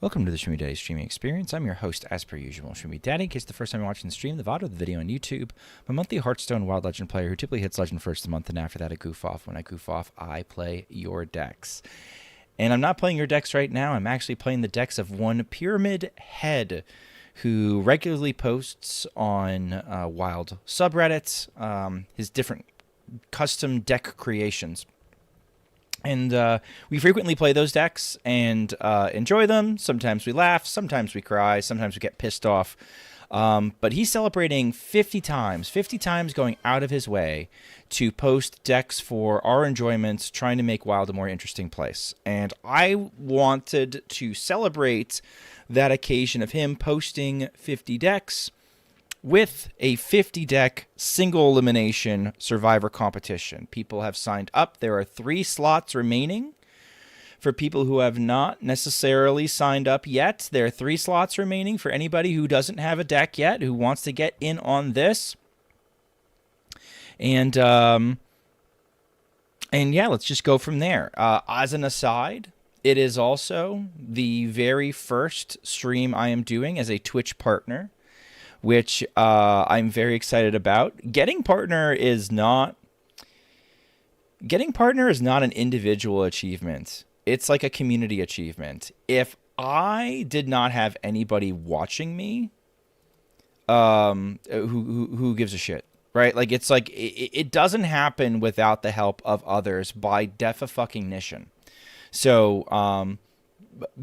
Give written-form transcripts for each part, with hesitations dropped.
Welcome to the Schmoopydady streaming experience. I'm your host, as per usual, Schmoopydady. In case it's the first time you're watching the stream, the VOD or the video on YouTube, I'm a monthly Hearthstone Wild Legend player who typically hits Legend first a month, and after that I goof off. When I goof off, I play your decks. And I'm not playing your decks right now. I'm actually playing the decks of one Pyramid Head, who regularly posts on Wild subreddits his different custom deck creations. And we frequently play those decks and enjoy them. Sometimes we laugh, sometimes we cry, sometimes we get pissed off. But he's celebrating 50 times going out of his way to post decks for our enjoyment, trying to make Wild a more interesting place. And I wanted to celebrate that occasion of him posting 50 decks with a 50-deck single elimination survivor competition. People have signed up. There are 3 slots remaining. For people who have not necessarily signed up yet, there are 3 slots remaining for anybody who doesn't have a deck yet, who wants to get in on this. And yeah, let's just go from there. As an aside, it is also the very first stream I am doing as a Twitch partner, which I'm very excited about. Getting partner is not an individual achievement. It's like a community achievement. If I did not have anybody watching me, who gives a shit, right? Like it doesn't happen without the help of others by definition. So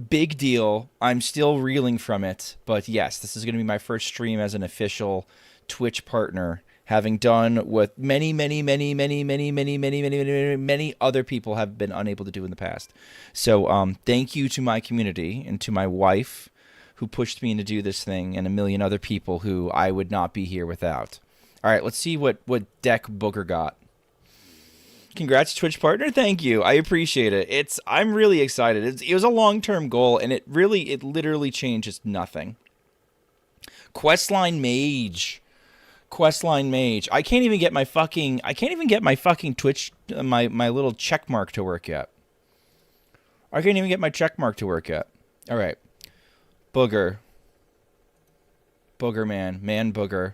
big deal. I'm still reeling from it, but yes, this is going to be my first stream as an official Twitch partner, having done what many other people have been unable to do in the past. So thank you to my community and to my wife who pushed me to do this thing, and a million other people who I would not be here without. All right, let's see what deck Booger got. Congrats, Twitch partner. Thank you. I appreciate it. I'm really excited. It was a long-term goal, and it literally changes nothing. Questline Mage. I can't even get my fucking Twitch, my little check mark to work yet. I can't even get my check mark to work yet. All right. Booger. Booger man booger.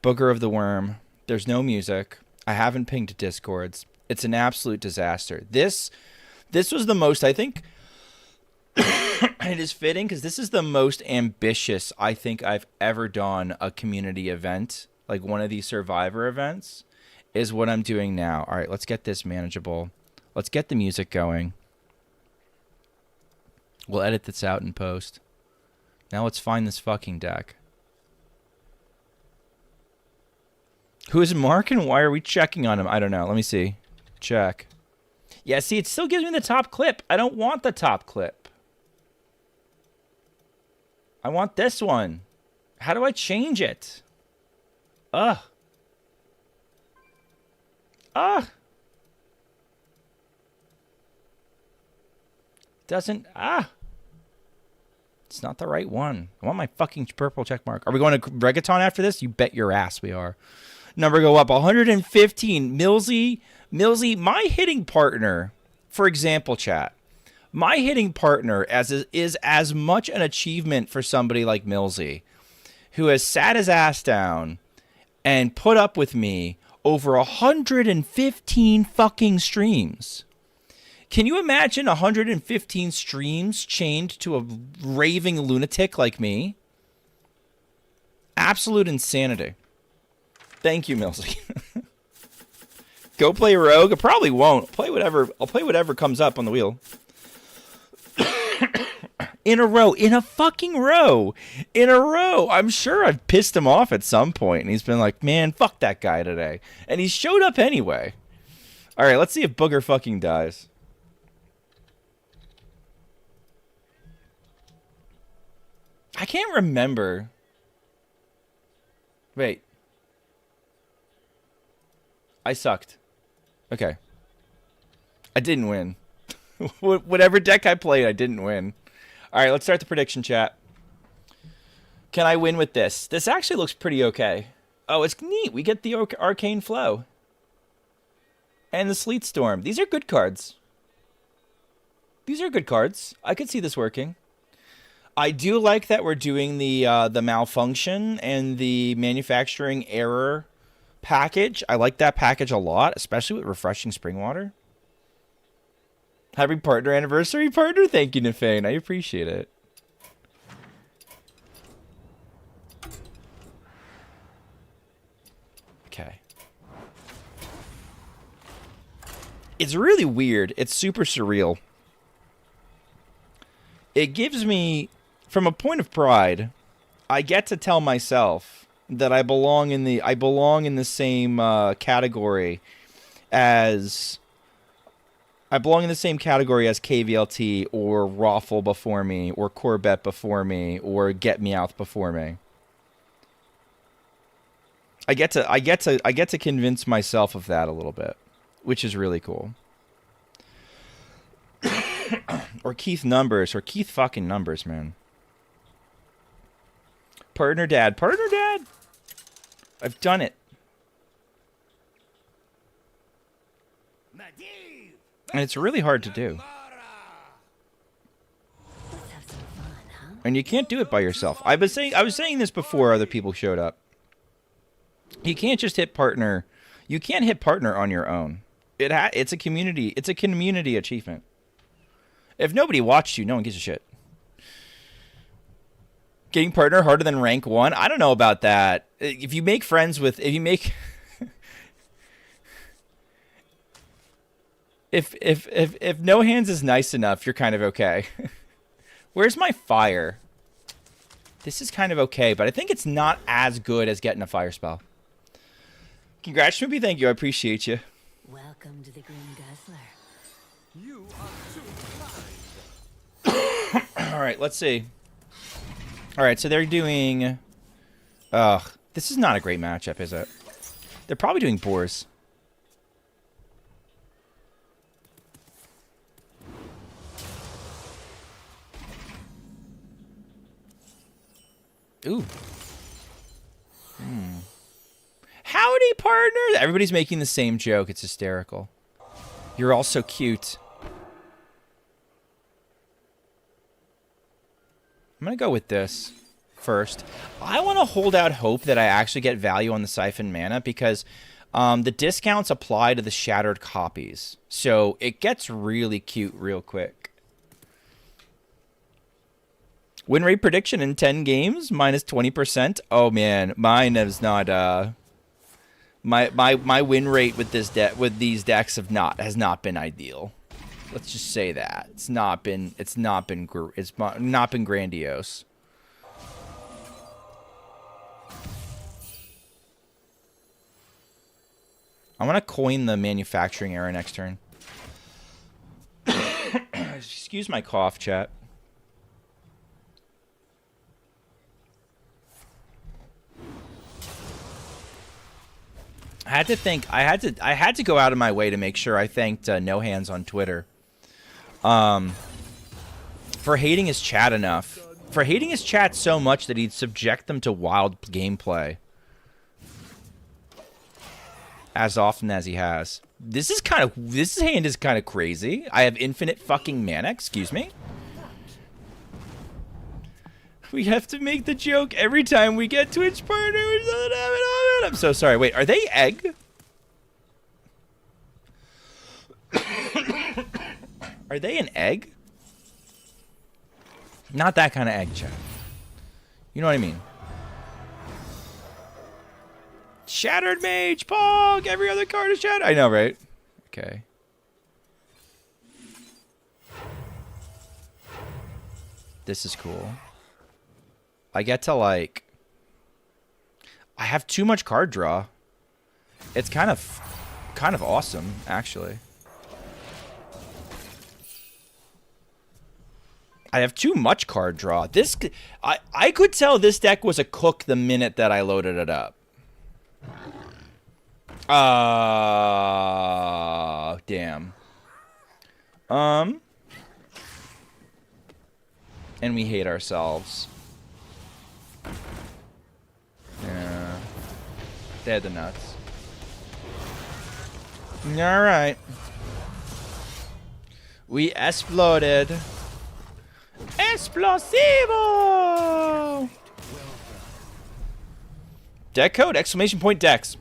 Booger of the worm. There's no music. I haven't pinged Discords. It's an absolute disaster. This was the most, I think, it is fitting because this is the most ambitious I think I've ever done a community event, like one of these Survivor events, is what I'm doing now. All right, let's get this manageable. Let's get the music going. We'll edit this out in post. Now let's find this fucking deck. Who is Mark and why are we checking on him? I don't know. Let me see. Check. Yeah, see, it still gives me the top clip. I don't want the top clip. I want this one. How do I change it? Ugh. Doesn't. It's not the right one. I want my fucking purple check mark. Are we going to reggaeton after this? You bet your ass we are. Number go up 115. Millsy, my hitting partner, for example, chat. My hitting partner is as much an achievement for somebody like Millsy, who has sat his ass down and put up with me over 115 fucking streams. Can you imagine 115 streams chained to a raving lunatic like me? Absolute insanity. Thank you, Millsy. Go play Rogue. I probably won't. I'll play whatever comes up on the wheel. In a fucking row. I'm sure I've pissed him off at some point, and he's been like, man, fuck that guy today. And he showed up anyway. All right, let's see if Booger fucking dies. I can't remember. Wait. I sucked. Okay. I didn't win. Whatever deck I played, I didn't win. All right, let's start the prediction chat. Can I win with this? This actually looks pretty okay. Oh, it's neat. We get the Arcane Flow. And the Sleet Storm. These are good cards. I could see this working. I do like that we're doing the malfunction and the manufacturing error package. I like that package a lot, especially with refreshing spring water. Happy partner anniversary, partner. Thank you, Nefane. I appreciate it. Okay. It's really weird. It's super surreal. It gives me, from a point of pride, I get to tell myself that I belong in the same category as KVLT or Raffle before me or Corbett before me or Get Meowth before me. I get to convince myself of that a little bit, which is really cool. Or Keith Numbers, or Keith fucking Numbers, man. Partner Dad. Partner Dad! I've done it. And it's really hard to do. And you can't do it by yourself. I was saying this before other people showed up. You can't just hit partner. You can't hit partner on your own. It's a community achievement. If nobody watched you, no one gives a shit. Getting partner harder than rank 1? I don't know about that. If you make friends with... If no hands is nice enough, you're kind of okay. Where's my fire? This is kind of okay, but I think it's not as good as getting a fire spell. Congrats, Schmoopy. Thank you. I appreciate you. Welcome to the Green Guzzler. You are too All right, let's see. All right, so they're doing... Ugh, this is not a great matchup, is it? They're probably doing boars. Ooh. Howdy, partner! Everybody's making the same joke. It's hysterical. You're all so cute. I'm going to go with this first. I want to hold out hope that I actually get value on the Siphon Mana because the discounts apply to the shattered copies. So it gets really cute real quick. Win rate prediction in 10 games, minus 20%. Oh, man. Mine is not... My win rate with these decks has not been ideal. Let's just say that it's not been grandiose. I want to coin the manufacturing error next turn. Excuse my cough, chat. I had to think. I had to go out of my way to make sure I thanked No Hands on Twitter. For hating his chat enough. For hating his chat so much that he'd subject them to wild gameplay. As often as he has. This hand is kind of crazy. I have infinite fucking mana, excuse me. We have to make the joke every time we get Twitch partners. I'm so sorry. Wait, are they egg? Are they an egg? Not that kind of egg, chat. You know what I mean? Shattered Mage, Pog! Every other card is shattered. I know, right? Okay. This is cool. I get to, like... I have too much card draw. It's kind of awesome, actually. I have too much card draw. I could tell this deck was a cook the minute that I loaded it up. Damn. And we hate ourselves. Yeah. They're the nuts. Alright. We exploded. Explosivo! Deck code! Exclamation point Dex.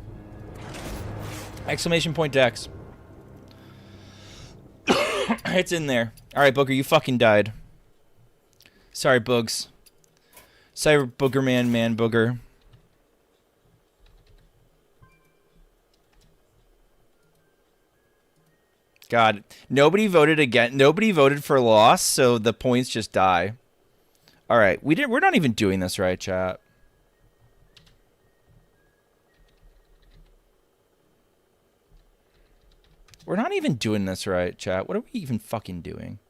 Exclamation point Dex. It's in there. Alright, Booger, you fucking died. Sorry, Boogs. Sorry, Booger man, Booger. God, nobody voted again. Nobody voted for loss, so the points just die. All right, we're not even doing this right, chat. We're not even doing this right, chat. What are we even fucking doing?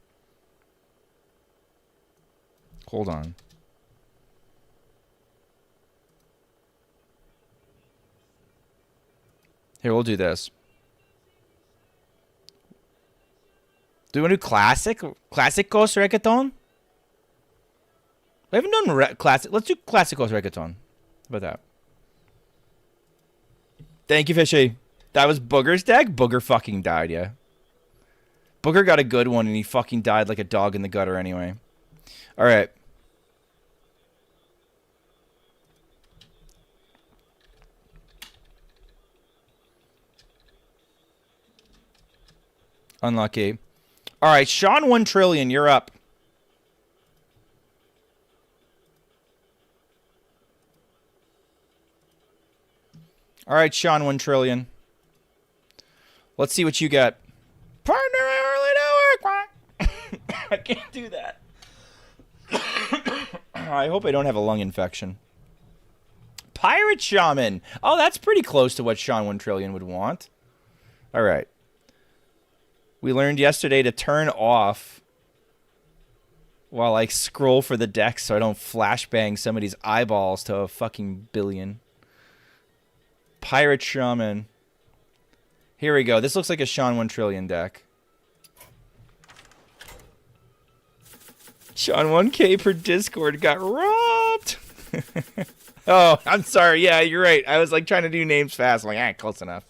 Hold on. Here, we'll do this. Do you want to do classic? Clásicos reggaeton? We haven't done classic. Let's do Clásicos reggaeton. How about that? Thank you, Fishy. That was Booger's deck? Booger fucking died, yeah. Booger got a good one, and he fucking died like a dog in the gutter anyway. Alright. Unlucky. Alright, Sean 1 trillion, you're up. Alright, Sean 1 trillion. Let's see what you got. Partner, I really do work. I can't do that. I hope I don't have a lung infection. Pirate Shaman. Oh, that's pretty close to what Sean 1 trillion would want. Alright. We learned yesterday to turn off while I scroll for the deck so I don't flashbang somebody's eyeballs to a fucking billion. Pirate Shaman. Here we go. This looks like a Sean 1 trillion deck. Sean 1K per Discord got robbed. Oh, I'm sorry. Yeah, you're right. I was like trying to do names fast. I'm like, close enough.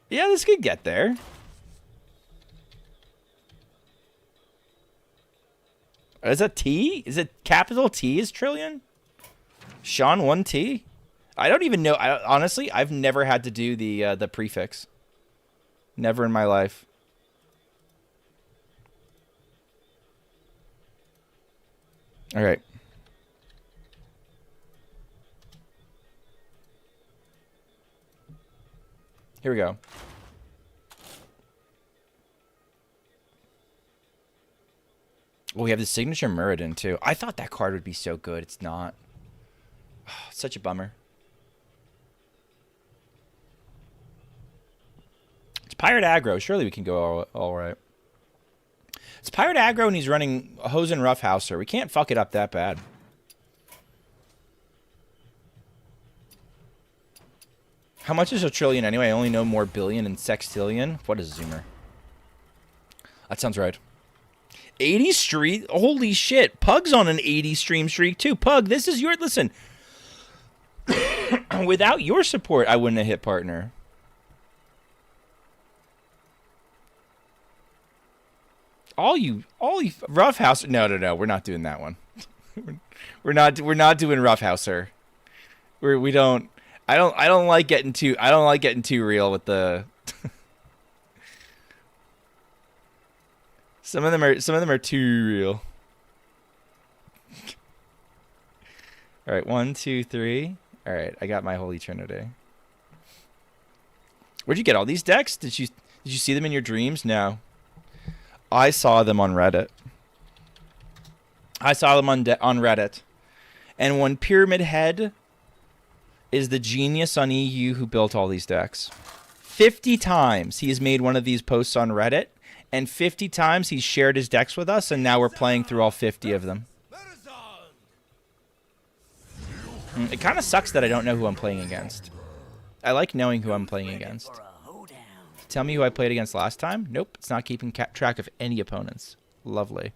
Yeah, this could get there. Is that T? Is it capital T is trillion? Sean 1T? I don't even know. Honestly, I've never had to do the prefix. Never in my life. All right. Here we go. Well, we have the signature Muradin, too. I thought that card would be so good. It's not. Oh, such a bummer. It's Pirate Aggro. Surely we can go all right. It's Pirate Aggro and he's running Hosen Roughhouser. We can't fuck it up that bad. How much is a trillion anyway? I only know more billion and sextillion. What is Zoomer? That sounds right. 80 streak? Holy shit. Pug's on an 80 stream streak too. Pug, this is your... Listen. Without your support, I wouldn't have hit partner. All you Roughhouse. No. We're not doing that one. we're not doing Roughhouser. We don't. I don't like getting too real with the. Some of them are too real. All right, 1, 2, 3. All right, I got my Holy Trinity. Where'd you get all these decks? Did you see them in your dreams? No. I saw them on Reddit. I saw them on Reddit. And one Pyramid Head is the genius on EU who built all these decks. 50 times he has made one of these posts on Reddit, and 50 times he's shared his decks with us, and now we're playing through all 50 of them. It kind of sucks that I don't know who I'm playing against. I like knowing who I'm playing against. Tell me who I played against last time? Nope, it's not keeping track of any opponents. Lovely.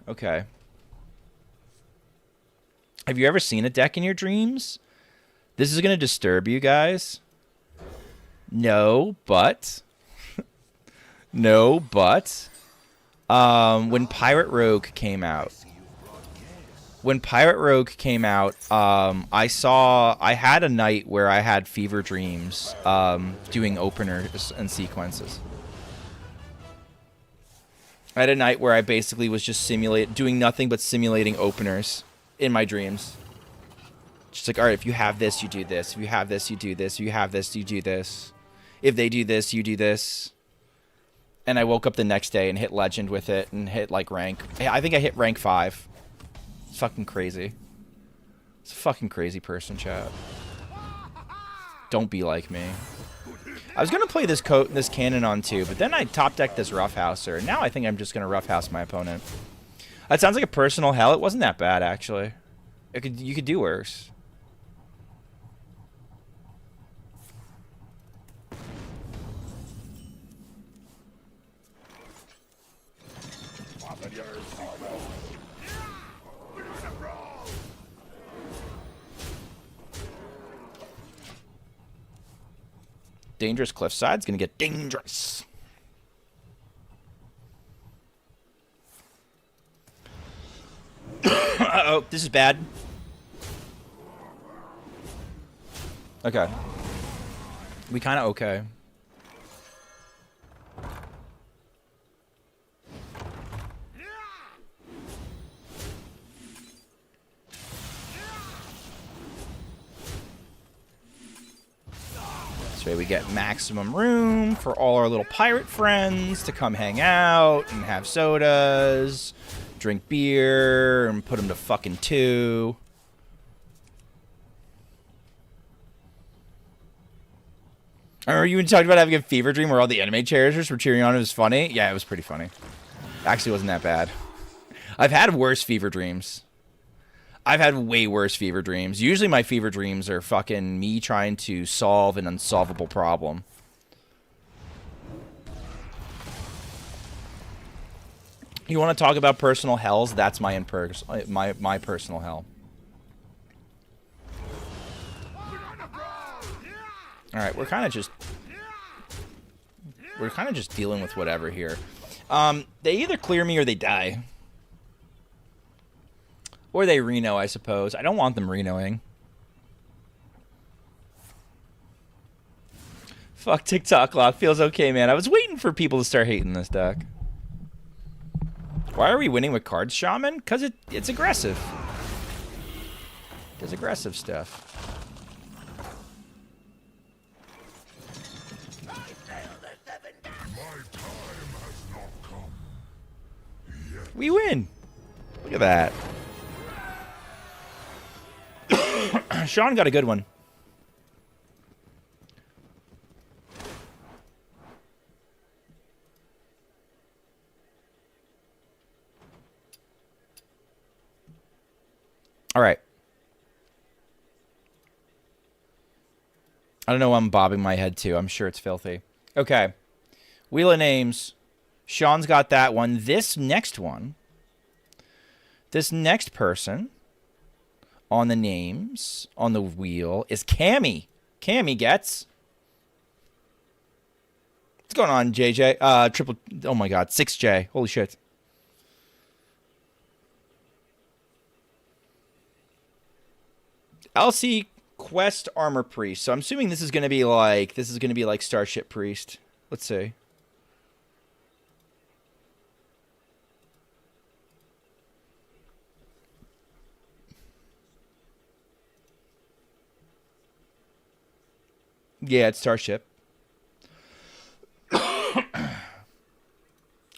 Okay. Have you ever seen a deck in your dreams? This is going to disturb you guys. No, but... no, but... When Pirate Rogue came out. I had a night where I had fever dreams doing openers and sequences. I had a night where I basically was just doing nothing but simulating openers in my dreams. Just like, all right, if you have this, you do this. If you have this, you do this. If you have this, you do this. If they do this, you do this. And I woke up the next day and hit Legend with it and hit, like, rank. I think I hit rank 5. It's fucking crazy. It's a fucking crazy person, chat. Don't be like me. I was going to play this cannon on too, but then I top-decked this roughhouser. Now I think I'm just going to roughhouse my opponent. That sounds like a personal hell. It wasn't that bad, actually. You could do worse. Dangerous cliffside's gonna get dangerous. Uh-oh, this is bad. Okay. We kinda okay. We get maximum room for all our little pirate friends to come hang out and have sodas, drink beer, and put them to fucking 2. I remember you talked about having a fever dream where all the anime characters were cheering on. It was funny. Yeah, it was pretty funny. Actually, wasn't that bad. I've had worse fever dreams. I've had way worse fever dreams. Usually my fever dreams are fucking me trying to solve an unsolvable problem. You want to talk about personal hells? That's my personal hell. All right, we're kind of just dealing with whatever here. They either clear me or they die. Or they Reno, I suppose. I don't want them Renoing. Fuck TikTok lock. Feels okay, man. I was waiting for people to start hating this deck. Why are we winning with Cards Shaman? Because it's aggressive. It's aggressive stuff. We win. Look at that. Sean got a good one. All right. I don't know why I'm bobbing my head to. I'm sure it's filthy. Okay. Wheel of Names. Sean's got that one. This next one. This next person on the names on the wheel is Cammy. Cammy gets. What's going on, JJ? Triple. Oh my God, 6J. Holy shit. LC Quest Armor Priest. So I'm assuming this is gonna be like Starship Priest. Let's see. Yeah, it's Starship.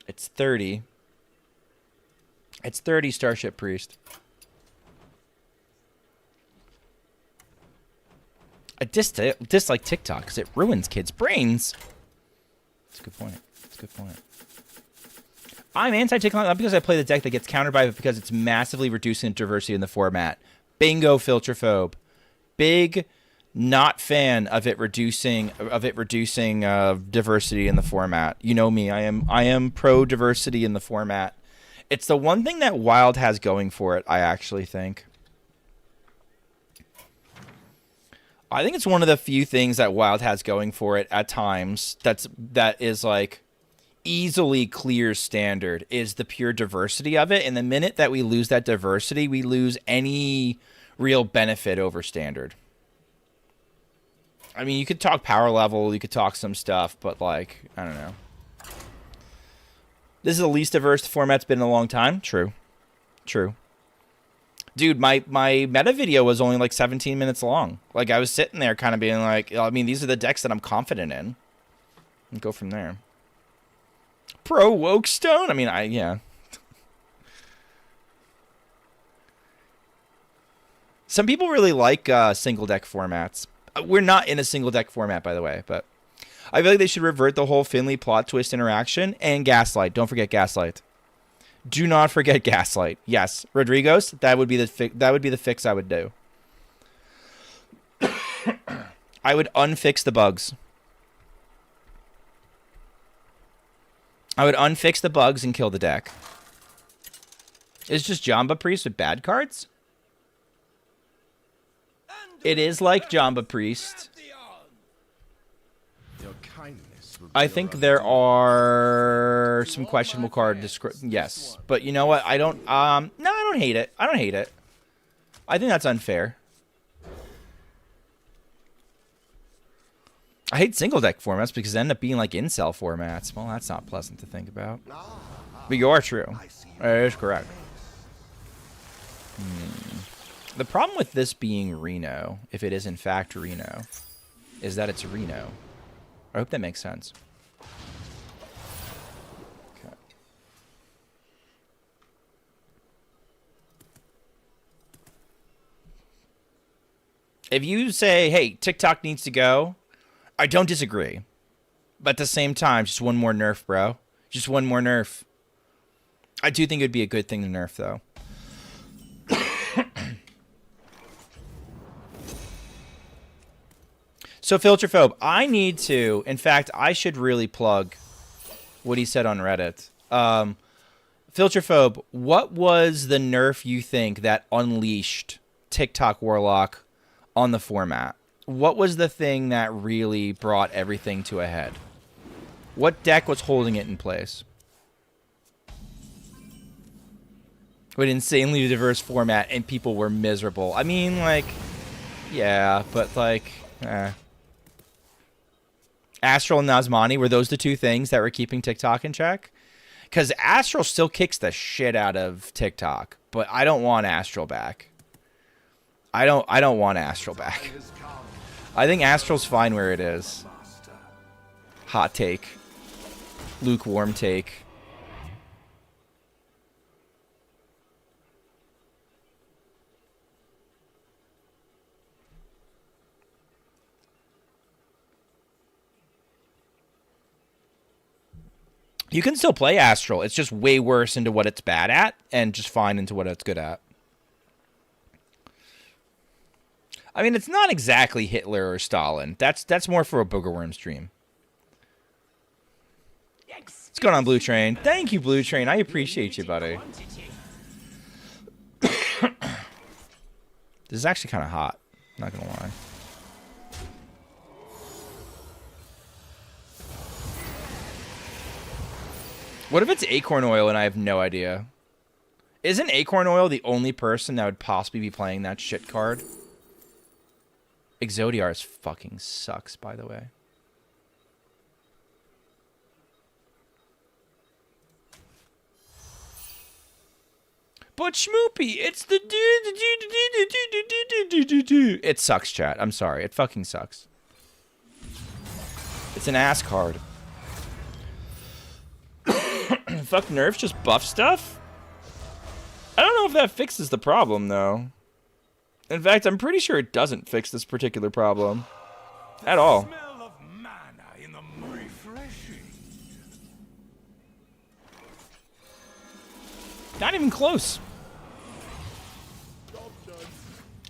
It's 30. It's 30 Starship Priest. I dislike TikTok because it ruins kids' brains. That's a good point. That's a good point. I'm anti-TikTok not because I play the deck that gets countered by it, but because it's massively reducing diversity in the format. Bingo, Filterphobe. Big not fan of it reducing diversity in the format. You know me, I am pro diversity in the format. It's the one thing that Wild has going for it, I actually think. I think it's one of the few things that Wild has going for it at times that is like easily clears standard is the pure diversity of it. And the minute that we lose that diversity, we lose any real benefit over standard. I mean, you could talk power level, you could talk some stuff, but like, I don't know. This is the least diverse the format's been in a long time. True. True. Dude, my meta video was only like 17 minutes long. Like, I was sitting there kind of being like, I mean, these are the decks that I'm confident in. And go from there. Pro Wokestone? I mean, yeah. Some people really like single deck formats. We're not in a single deck format, by the way, but I feel like they should revert the whole Finley plot twist interaction and Gaslight. Don't forget Gaslight. Do not forget Gaslight. Yes, Rodrigo's. That would be the fix I would do. I would unfix the bugs. I would unfix the bugs and kill the deck. It's just Jamba Priest with bad cards? It is like Jamba Priest. I think there are some questionable card descriptions. Yes, but you know what? I don't. No, I don't hate it. I don't hate it. I think that's unfair. I hate single deck formats because they end up being like incel formats. Well, that's not pleasant to think about. But you are true. That is correct. The problem with this being Reno, if it is in fact Reno, is that it's Reno. I hope that makes sense. Okay. If you say, hey, TikTok needs to go, I don't disagree. But at the same time, just one more nerf, bro. Just one more nerf. I do think it would be a good thing to nerf, though. So, Filterphobe, I need to... In fact, I should really plug what he said on Reddit. Filterphobe, what was the nerf you think that unleashed TikTok Warlock on the format? What was the thing that really brought everything to a head? What deck was holding it in place? With insanely diverse format and people were miserable. I mean, like, yeah, but like, Astral and Nazmani, were those the two things that were keeping TikTok in check? Because Astral still kicks the shit out of TikTok, but I don't want Astral back. I don't want Astral back. I think Astral's fine where it is. Hot take. Lukewarm take. You can still play Astral. It's just way worse into what it's bad at and just fine into what it's good at. I mean, it's not exactly Hitler or Stalin. That's more for a Boogerworm stream. What's going on, Blue Train? Thank you, Blue Train. I appreciate you, buddy. This is actually kind of hot. Not going to lie. What if it's Acorn Oil and I have no idea? Isn't Acorn Oil the only person that would possibly be playing that shit card? Exodiar's fucking sucks, by the way. But Schmoopy, it's the It sucks, chat. I'm sorry. It fucking sucks. It's an ass card. Fuck nerfs, just buff stuff? I don't know if that fixes the problem, though. In fact, I'm pretty sure it doesn't fix this particular problem. At all. Smell of mana in the refreshing. Not even close.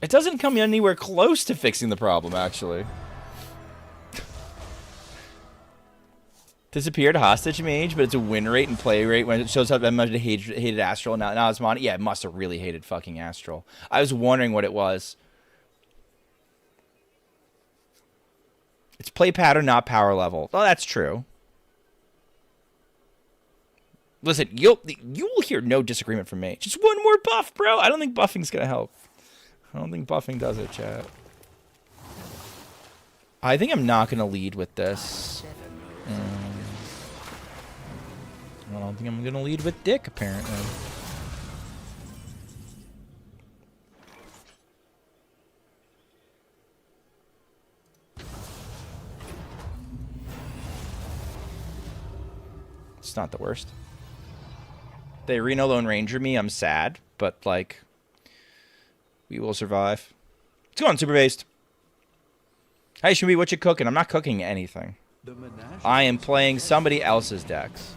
It doesn't come anywhere close to fixing the problem, actually. Disappeared hostage mage, but it's a win rate and play rate when it shows up. I must have hated Astral. Now it's Monty. Yeah, it must have really hated fucking Astral. I was wondering what it was. It's play pattern, not power level. Oh, that's true. Listen, you will hear no disagreement from me. Just one more buff, bro. I don't think buffing's gonna help. I don't think buffing does it, chat. I think I'm not gonna lead with this. I don't think I'm gonna lead with Dick, apparently. It's not the worst. They Reno Lone Ranger me, I'm sad, but like, we will survive. Let's go on, Super Based. Hey, Shmi, what you cooking? I'm not cooking anything. I am playing somebody else's decks.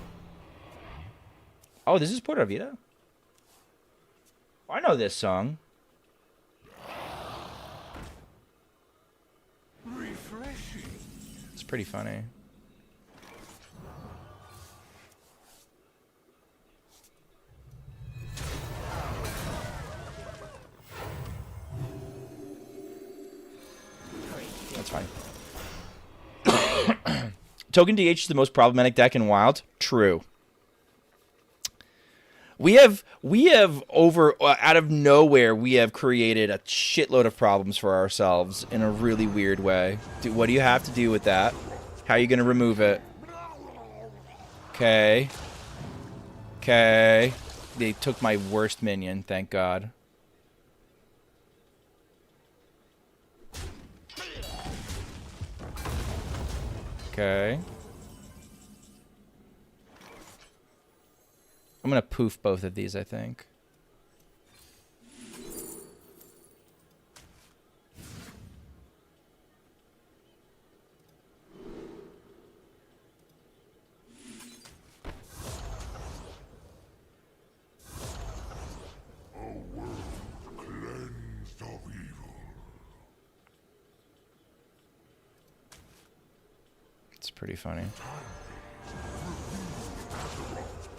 Oh, this is Puerto Vida? I know this song. Refreshing. It's pretty funny. That's fine. Token DH is the most problematic deck in Wild. True. We have over out of nowhere we have created a shitload of problems for ourselves in a really weird way. What do you have to do with that? How are you gonna remove it? Okay. Okay. They took my worst minion, thank God. Okay. I'm gonna poof both of these, I think. Cleansed of evil. It's pretty funny.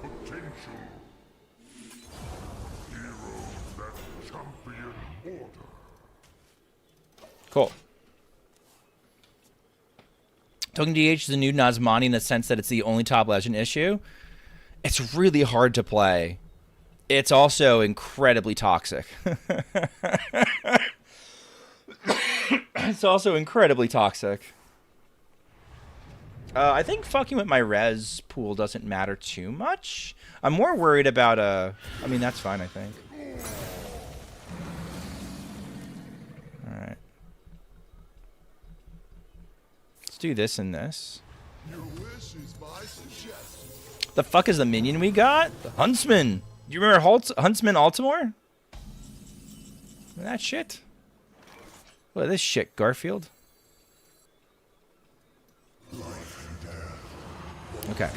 Potential. Heroes that champion order. Cool. Token DH is a new Nazmani in the sense that it's the only top legend issue. It's really hard to play. It's also incredibly toxic. It's also incredibly toxic. I think fucking with my res pool doesn't matter too much. I'm more worried about I mean, that's fine, I think. Alright. Let's do this and this. Your wish is my suggestion. The fuck is the minion we got? The Huntsman. You remember Huntsman Altimore? That shit. What is this shit, Garfield? Okay.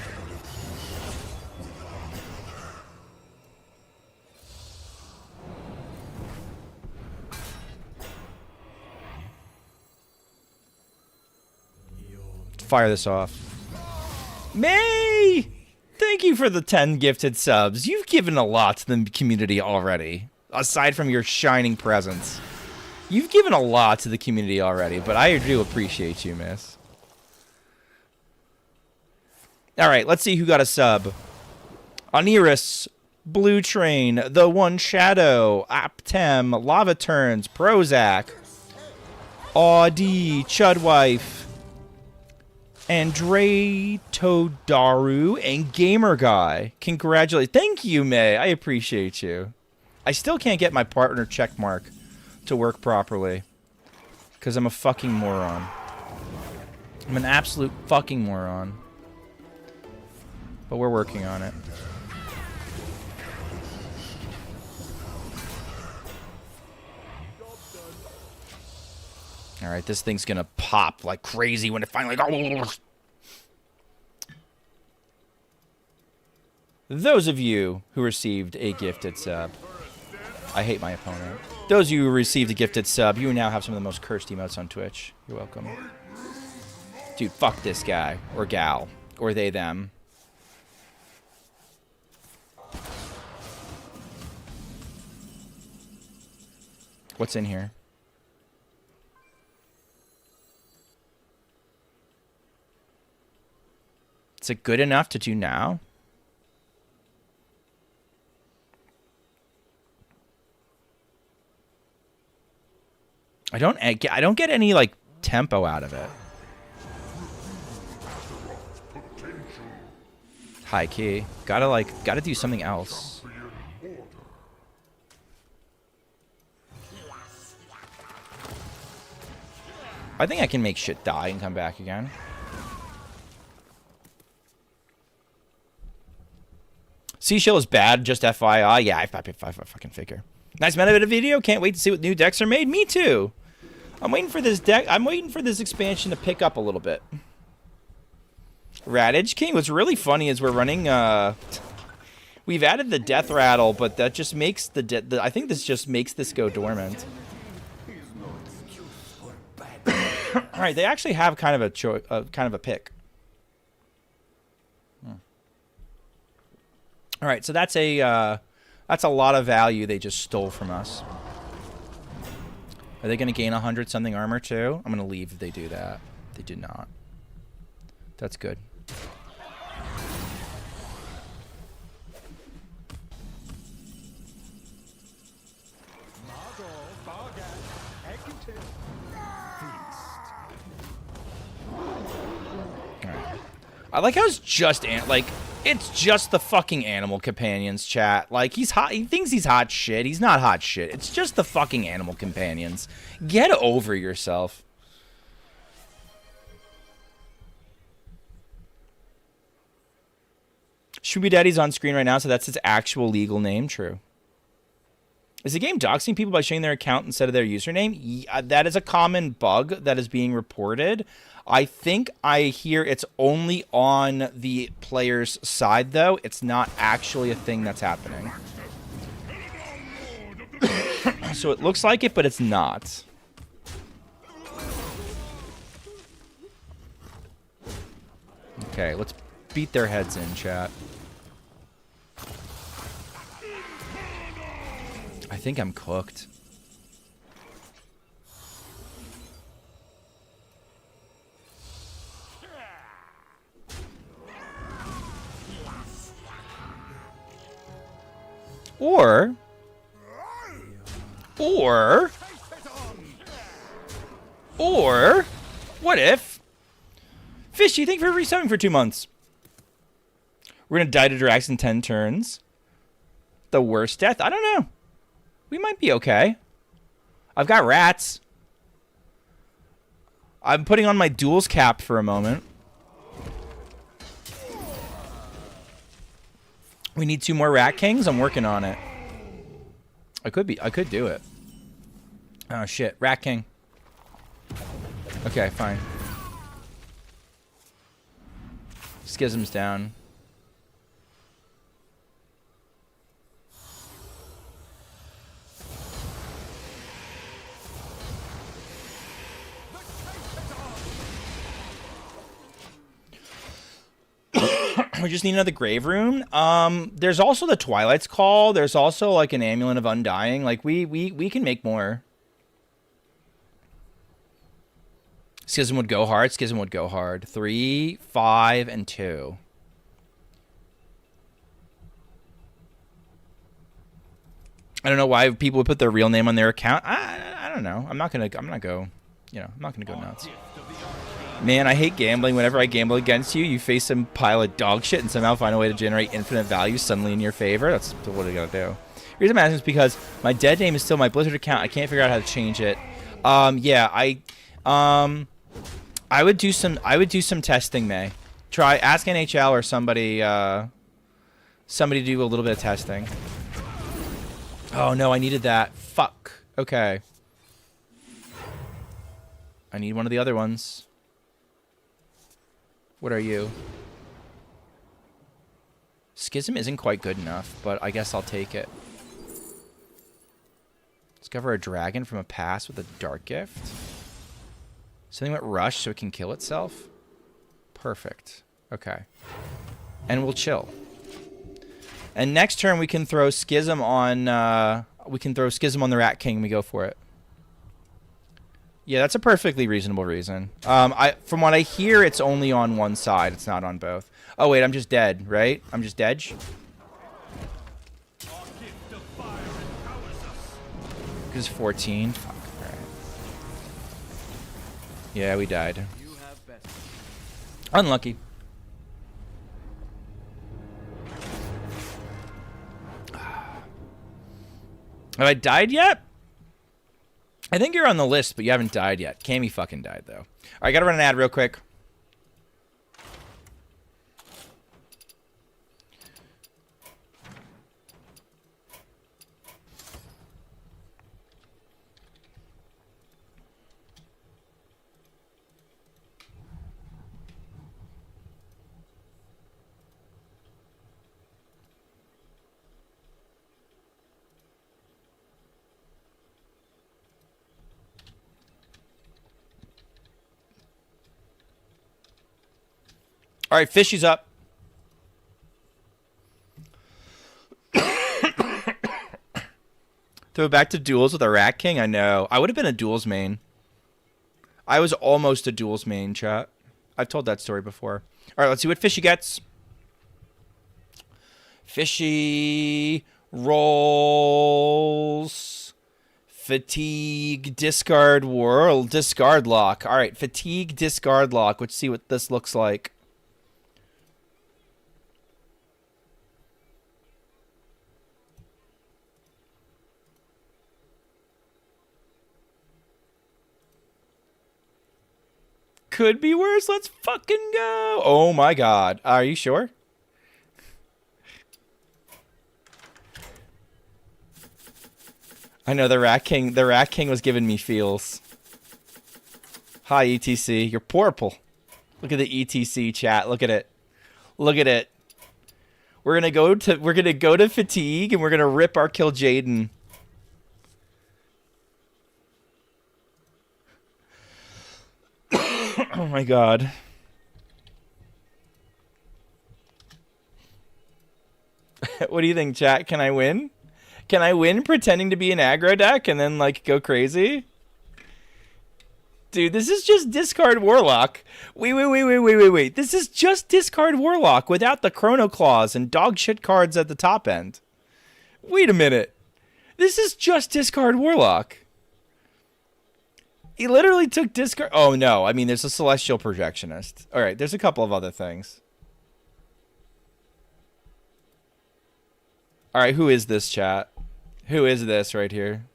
Fire this off. May! Thank you for the 10 gifted subs. You've given a lot to the community already. Aside from your shining presence. You've given a lot to the community already, but I do appreciate you, miss. Alright, let's see who got a sub. Oniris, Blue Train, The One Shadow, Aptem, Lava Turns, Prozac, Audi, Chudwife, Andre Todaru, and Gamer Guy. Congratulations. Thank you, May. I appreciate you. I still can't get my partner checkmark to work properly. Because I'm a fucking moron. I'm an absolute fucking moron. But we're working on it. Alright, this thing's gonna pop like crazy when it finally... Those of you who received a gifted sub... I hate my opponent. Those of you who received a gifted sub, you now have some of the most cursed emotes on Twitch. You're welcome. Dude, fuck this guy. Or gal. Or they, them. What's in here? Is it good enough to do now? I don't get any like tempo out of it. High key. Gotta do something else. I think I can make shit die and come back again. Seashell is bad, just FYI. Yeah, I fucking figure. Nice meta video. Can't wait to see what new decks are made. Me too. I'm waiting for this deck. I'm waiting for this expansion to pick up a little bit. Radage King. What's really funny is we're running. We've added the Death Rattle, but that just makes I think this just makes this go dormant. All right, they actually have kind of a pick. All right, so that's a lot of value they just stole from us. Are they going to gain 100 something armor too? I'm going to leave if they do that. They did not. That's good. I like how it's just it's just the fucking animal companions, chat. Like, he's hot. He thinks he's hot shit. He's not hot shit. It's just the fucking animal companions. Get over yourself. Schmoopydaddy's on screen right now, so that's his actual legal name. True. Is the game doxing people by showing their account instead of their username? Yeah, that is a common bug that is being reported. I think I hear it's only on the player's side, though. It's not actually a thing that's happening. So it looks like it, but it's not. Okay, let's beat their heads in, chat. I think I'm cooked. Or, what if? Fishy, thank you for resubbing for 2 months. We're gonna die to Drax in 10 turns. The worst death? I don't know. We might be okay. I've got rats. I'm putting on my duels cap for a moment. We need 2 more Rat Kings. I'm working on it. I could do it. Oh shit, Rat King. Okay, fine. Schism's down. We just need another grave rune. There's also the Twilight's Call. There's also like an Amulet of Undying. Like we can make more. Schism would go hard. Schism would go hard. 3, 5, and 2. I don't know why people would put their real name on their account. I don't know. I'm not gonna go nuts. Man, I hate gambling. Whenever I gamble against you, you face some pile of dog shit and somehow find a way to generate infinite value suddenly in your favor. That's what I gotta do. The reason I'm asking is because my dead name is still my Blizzard account. I can't figure out how to change it. Yeah, I would do some testing, May. Ask NHL or somebody to do a little bit of testing. Oh no, I needed that. Fuck. Okay. I need one of the other ones. What are you? Schism isn't quite good enough, but I guess I'll take it. Discover a dragon from a past with a dark gift. Something with rush so it can kill itself. Perfect. Okay. And we'll chill. And next turn we can throw Schism on the Rat King and we go for it. Yeah, that's a perfectly reasonable reason. From what I hear, it's only on one side. It's not on both. Oh, wait, I'm just dead, right? I'm just dead? Because 14. Fuck, all right. Yeah, we died. Unlucky. Have I died yet? I think you're on the list, but you haven't died yet. Cammy fucking died, though. All right, gotta run an ad real quick. All right, Fishy's up. Throw back to duels with a Rat King? I know. I would have been a duels main. I was almost a duels main, chat. I've told that story before. All right, let's see what Fishy gets. Fishy rolls fatigue, discard world, discard lock. All right, fatigue, discard lock. Let's see what this looks like. Could be worse. Let's fucking go. Oh my god. Are you sure? I know the Rat King was giving me feels. Hi ETC. You're purple. Look at the ETC chat. Look at it. Look at it. We're gonna go to fatigue and we're gonna rip our kill Jaden. Oh my god. What do you think, chat? Can I win? Can I win pretending to be an aggro deck and then, like, go crazy? Dude, this is just discard Warlock. Wait. This is just discard Warlock without the Chrono Claws and dog shit cards at the top end. Wait a minute. This is just discard Warlock. He literally took discard... Oh, no. I mean, there's a Celestial Projectionist. All right, there's a couple of other things. All right, who is this, chat? Who is this right here?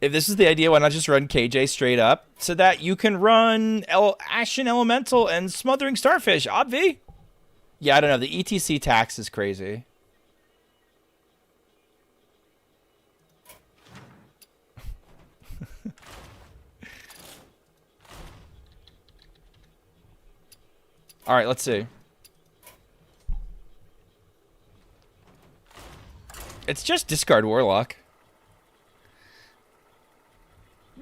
If this is the idea, why not just run KJ straight up so that you can run Ashen Elemental and Smothering Starfish, obvi? Yeah, I don't know. The ETC tax is crazy. All right, let's see. It's just discard Warlock.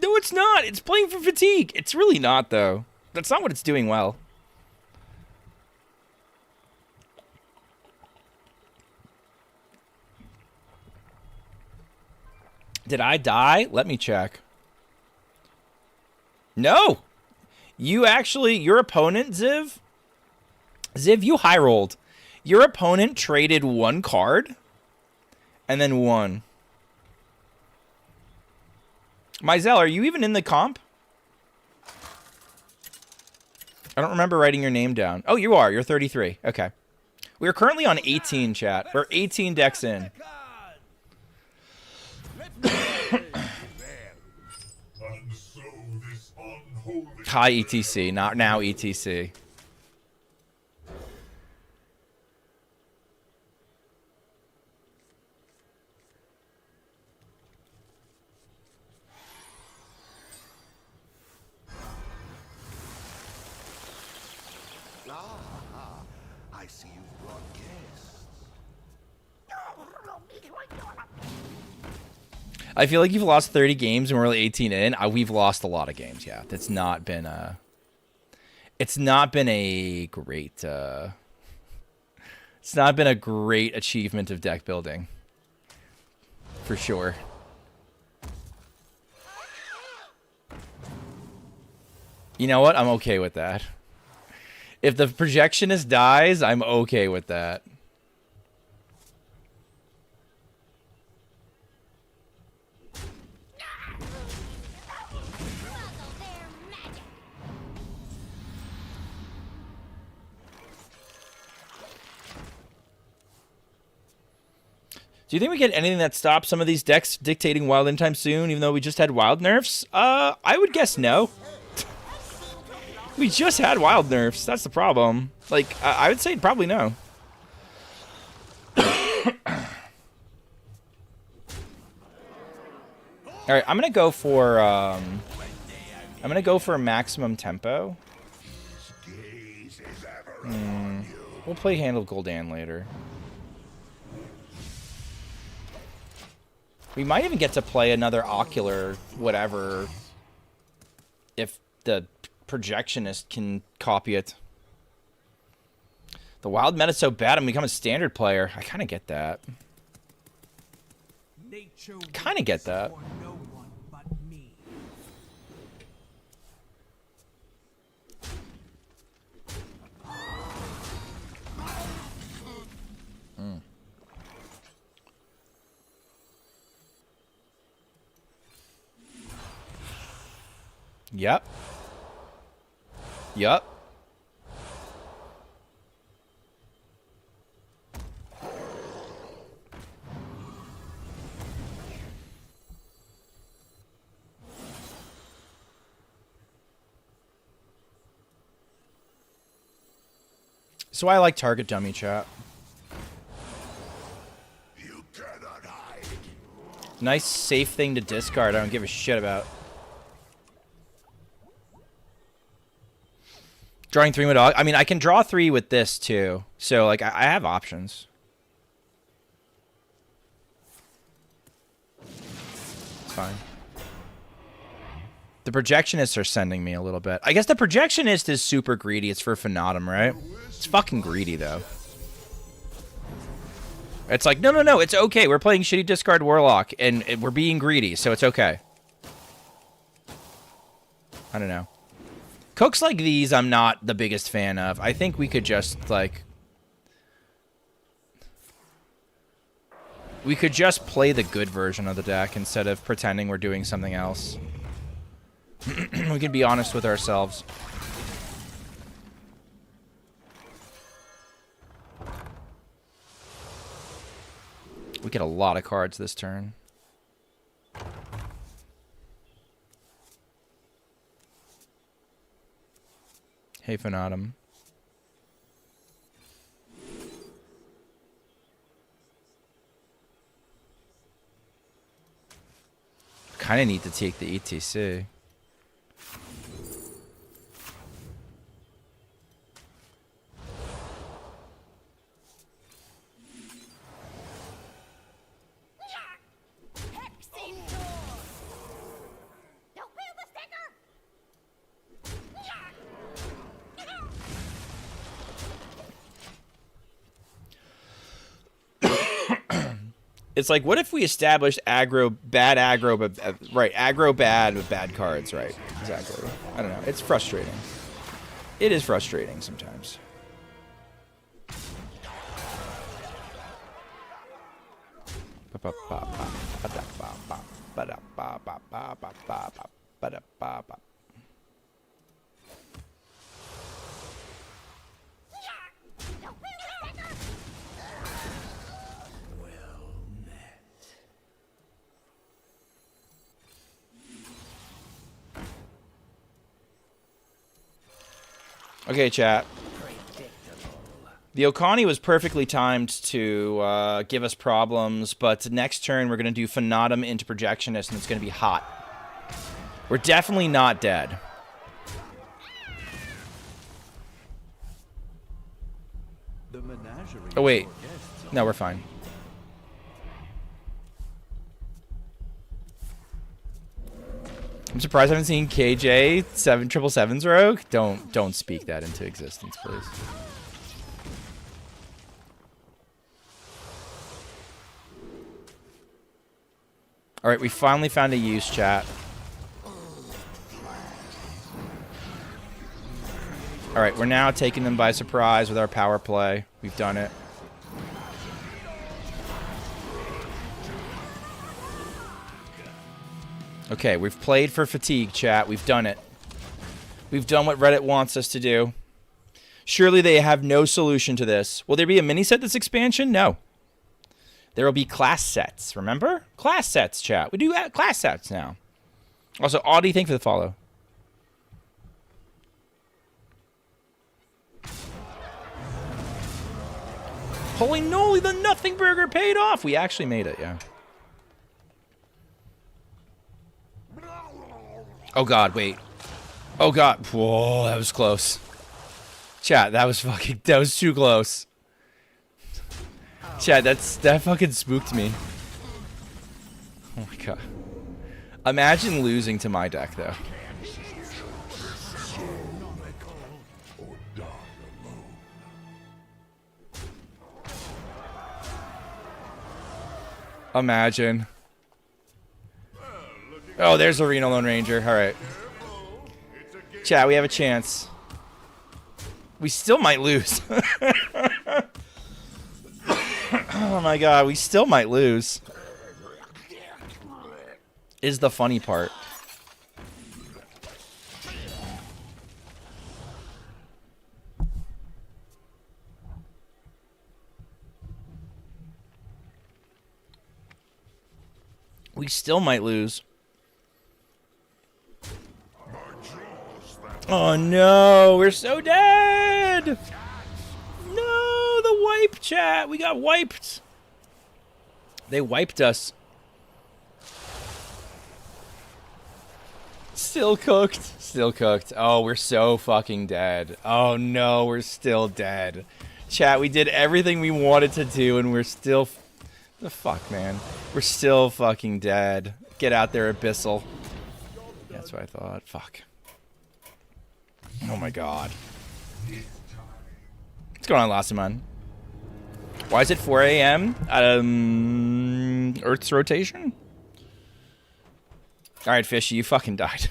No, it's not. It's playing for fatigue. It's really not, though. That's not what it's doing well. Did I die? Let me check. No. You actually, your opponent, Ziv, you high rolled. Your opponent traded one card and then won. Mizell, are you even in the comp? I don't remember writing your name down. Oh, you are. You're 33. Okay. We are currently on 18, chat. We're 18 decks in. Hi, ETC. Not now, ETC. I see you've brought guests. I feel like you've lost 30 games and we're only 18 in. We've lost a lot of games, yeah. It's not been a great it's not been a great achievement of deck building. For sure. You know what? I'm okay with that. If the projectionist dies, I'm okay with that. Do you think we get anything that stops some of these decks dictating wild anytime soon, even though we just had wild nerfs? I would guess no. We just had wild nerfs. That's the problem. Like, I would say probably no. All right, I'm gonna go for maximum tempo. We'll play Hand of Gul'dan later. We might even get to play another Ocular whatever if the Projectionist can copy it. The wild meta's so bad I'm becoming a standard player. I kind of get that. Kind of get that. Yep. Yep. So I like target dummy chat. You cannot hide. Nice safe thing to discard. I don't give a shit about. Drawing 3 with dog. I mean, I can draw 3 with this too. So like, I have options. It's fine. The Projectionists are sending me a little bit. I guess the Projectionist is super greedy. It's for Fanatum, right? It's fucking greedy, though. It's like, no, no, no, it's okay. We're playing shitty discard Warlock, and we're being greedy, so it's okay. I don't know. Cooks like these, I'm not the biggest fan of. I think we could just, like... We could just play the good version of the deck instead of pretending we're doing something else. We can be honest with ourselves. We get a lot of cards this turn. Hey, Fanatum. Kind of need to take the ETC. It's like, what if we established aggro, but right, aggro bad with bad cards, right? Exactly. I don't know. It's frustrating. It is frustrating sometimes. Okay, chat. The Okani was perfectly timed to give us problems, but next turn we're going to do Fanatum into Projectionist, and it's going to be hot. We're definitely not dead. Oh, wait. No, we're fine. I'm surprised I haven't seen KJ 777's Rogue. Don't speak that into existence, please. All right, we finally found a use, chat. All right, we're now taking them by surprise with our power play. We've done it. Okay, we've played for fatigue, chat. We've done it. We've done what Reddit wants us to do. Surely they have no solution to this. Will there be a mini set this expansion? No. There will be class sets, remember? Class sets, chat. We do class sets now. Also, Audie, thank you for the follow. Holy moly, the Nothing Burger paid off. We actually made it, yeah. Oh, God, wait. Oh, God. Whoa, that was close. Chat, that was too close. Chat, that fucking spooked me. Oh, my God. Imagine losing to my deck, though. Imagine. Oh, there's Arena Lone Ranger. All right. Chat, we have a chance. We still might lose. Oh my God, we still might lose. Is the funny part. We still might lose. Oh no, we're so dead! No, the wipe, chat. We got wiped. They wiped us. Still cooked. Still cooked. Oh, we're so fucking dead. Oh no, we're still dead. Chat, we did everything we wanted to do and we're still... The fuck, man. We're still fucking dead. Get out there, Abyssal. That's what I thought. Fuck. Oh my God. What's going on, Lassiman? Why is it 4 a.m.? Earth's rotation? Alright, Fishy, you fucking died.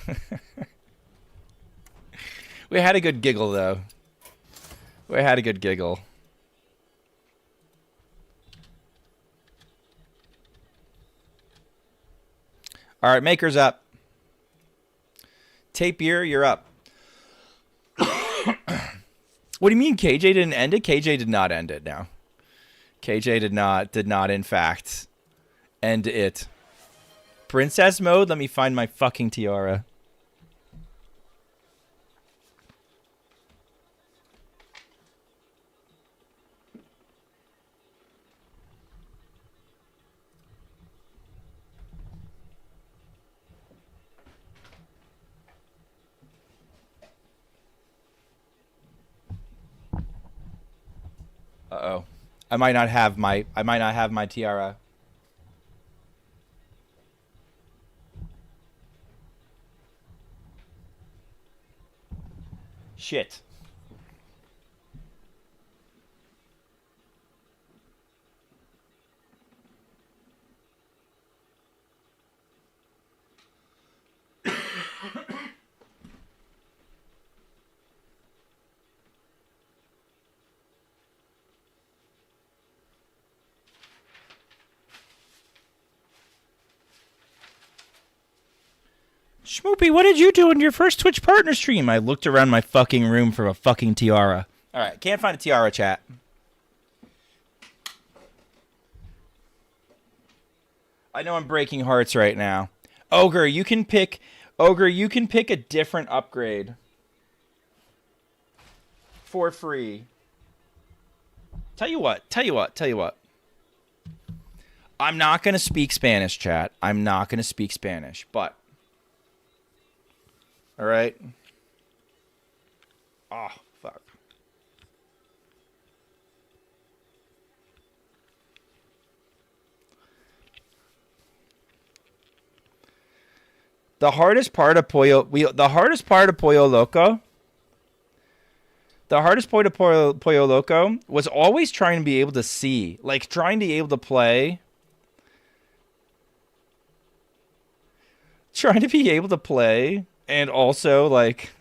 We had a good giggle, though. We had a good giggle. Alright, Maker's up. Tapier, you're up. What do you mean KJ didn't end it? KJ did not end it now. KJ did not in fact end it. Princess mode? Let me find my fucking tiara. Uh-oh. I might not have my tiara. Shit. Schmoopy, what did you do in your first Twitch partner stream? I looked around my fucking room for a fucking tiara. Alright, can't find a tiara, chat. I know I'm breaking hearts right now. Ogre, you can pick a different upgrade. For free. Tell you what. I'm not going to speak Spanish, chat. I'm not going to speak Spanish, but... Alright? Oh, fuck. The hardest part of Pollo Loco. The hardest part of Pollo Loco was always trying to be able to see. Like, trying to be able to play. Trying to be able to play. And also, like,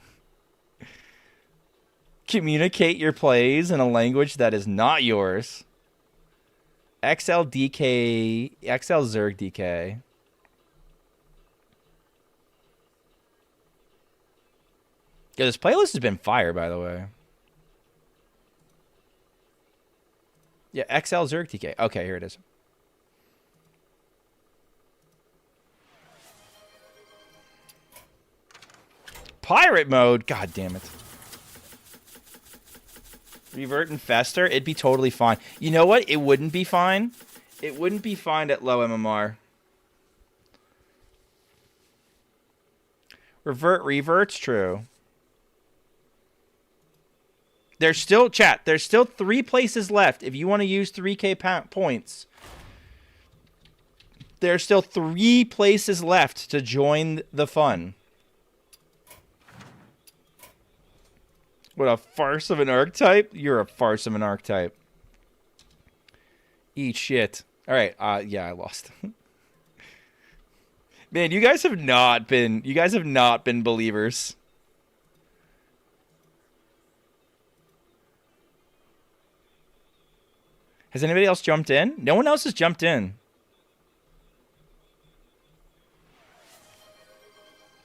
communicate your plays in a language that is not yours. XL Zerg DK. Yeah, this playlist has been fire, by the way. Yeah, XL Zerg DK. Okay, here it is. Pirate mode? God damn it. Revert and Fester? It'd be totally fine. You know what? It wouldn't be fine. It wouldn't be fine at low MMR. Revert's true. There's still, chat, there's still 3 places left if you want to use 3k points. There's still 3 places left to join the fun. What, a farce of an archetype? You're a farce of an archetype. Eat shit. Alright, yeah, I lost. Man, you guys have not been believers. Has anybody else jumped in? No one else has jumped in.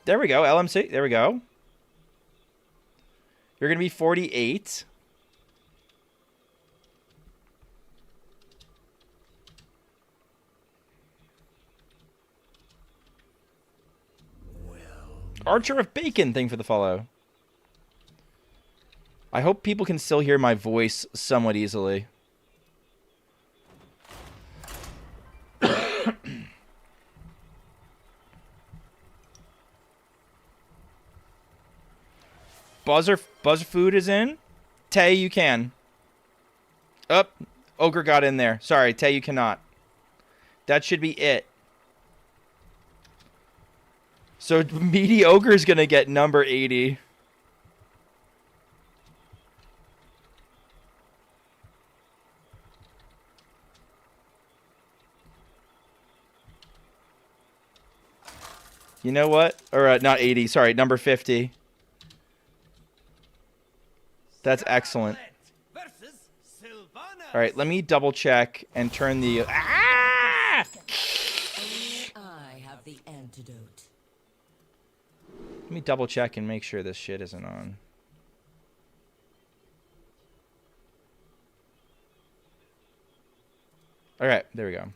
There we go, LMC. There we go. You're going to be 48. Archer of Bacon, thing for the follow. I hope people can still hear my voice somewhat easily. Buzzer food is in. Tay, you can. Up. Ogre got in there. Sorry, Tay, you cannot. That should be it. So Meaty Ogre's gonna get number 80. You know what? Or not 80. Sorry, number 50. That's excellent. All right, let me double check and turn the. Ah! I have the antidote. Let me double check and make sure this shit isn't on. All right, there we go.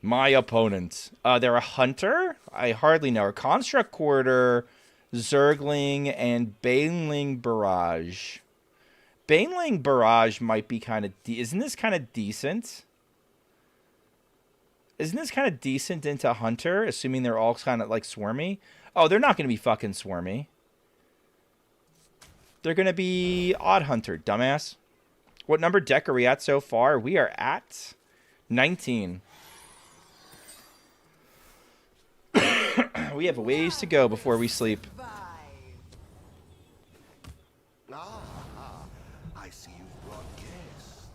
My opponent. They're a hunter? I hardly know. A construct quarter, Zergling, and Baneling Barrage. Baneling Barrage might be kind of... Isn't this kind of decent? Isn't this kind of decent into Hunter, assuming they're all kind of, like, swarmy? Oh, they're not going to be fucking swarmy. They're going to be Odd Hunter, dumbass. What number deck are we at so far? We are at 19. We have a ways to go before we sleep. I see you've brought guests.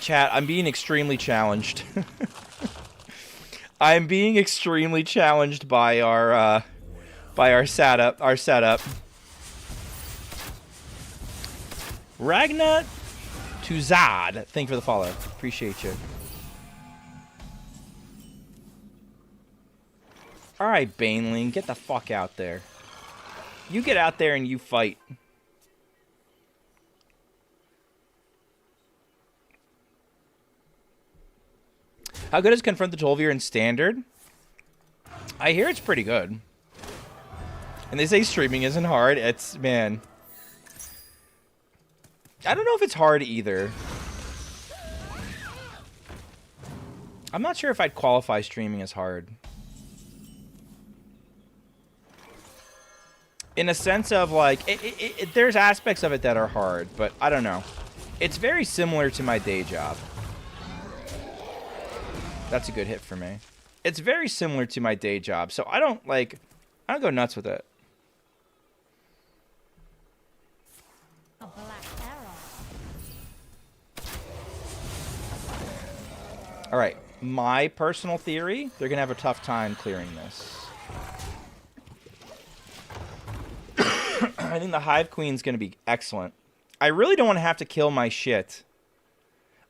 Chat, I'm being extremely challenged. I'm being extremely challenged by our setup. Ragna Tuzad, thank you for the follow. Appreciate you. Alright, Baneling, get the fuck out there. You get out there and you fight. How good is Confront the Tolvier in Standard? I hear it's pretty good. And they say streaming isn't hard. It's, man... I don't know if it's hard either. I'm not sure if I'd qualify streaming as hard. In a sense of, like, there's aspects of it that are hard, but I don't know. It's very similar to my day job. That's a good hit for me. It's very similar to my day job, so I don't go nuts with it. A black arrow. All right, my personal theory, they're going to have a tough time clearing this. I think the Hive Queen's going to be excellent. I really don't want to have to kill my shit.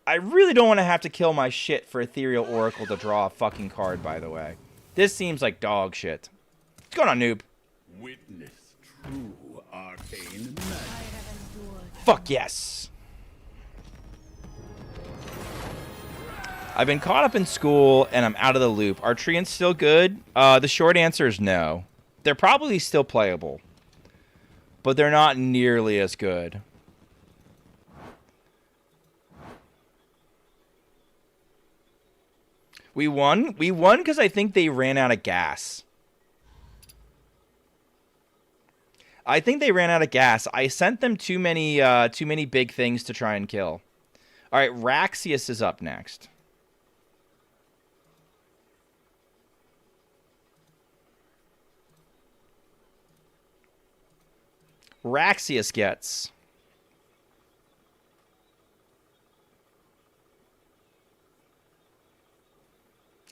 I really don't want to have to kill my shit for Ethereal Oracle to draw a fucking card, by the way. This seems like dog shit. What's going on, noob? Witness true arcane magic. Fuck yes. I've been caught up in school, and I'm out of the loop. Are Treants still good? The short answer is no. They're probably still playable, but they're not nearly as good. We won? We won because I think they ran out of gas. I think they ran out of gas. I sent them too many big things to try and kill. All right, Raxius is up next. Raxius gets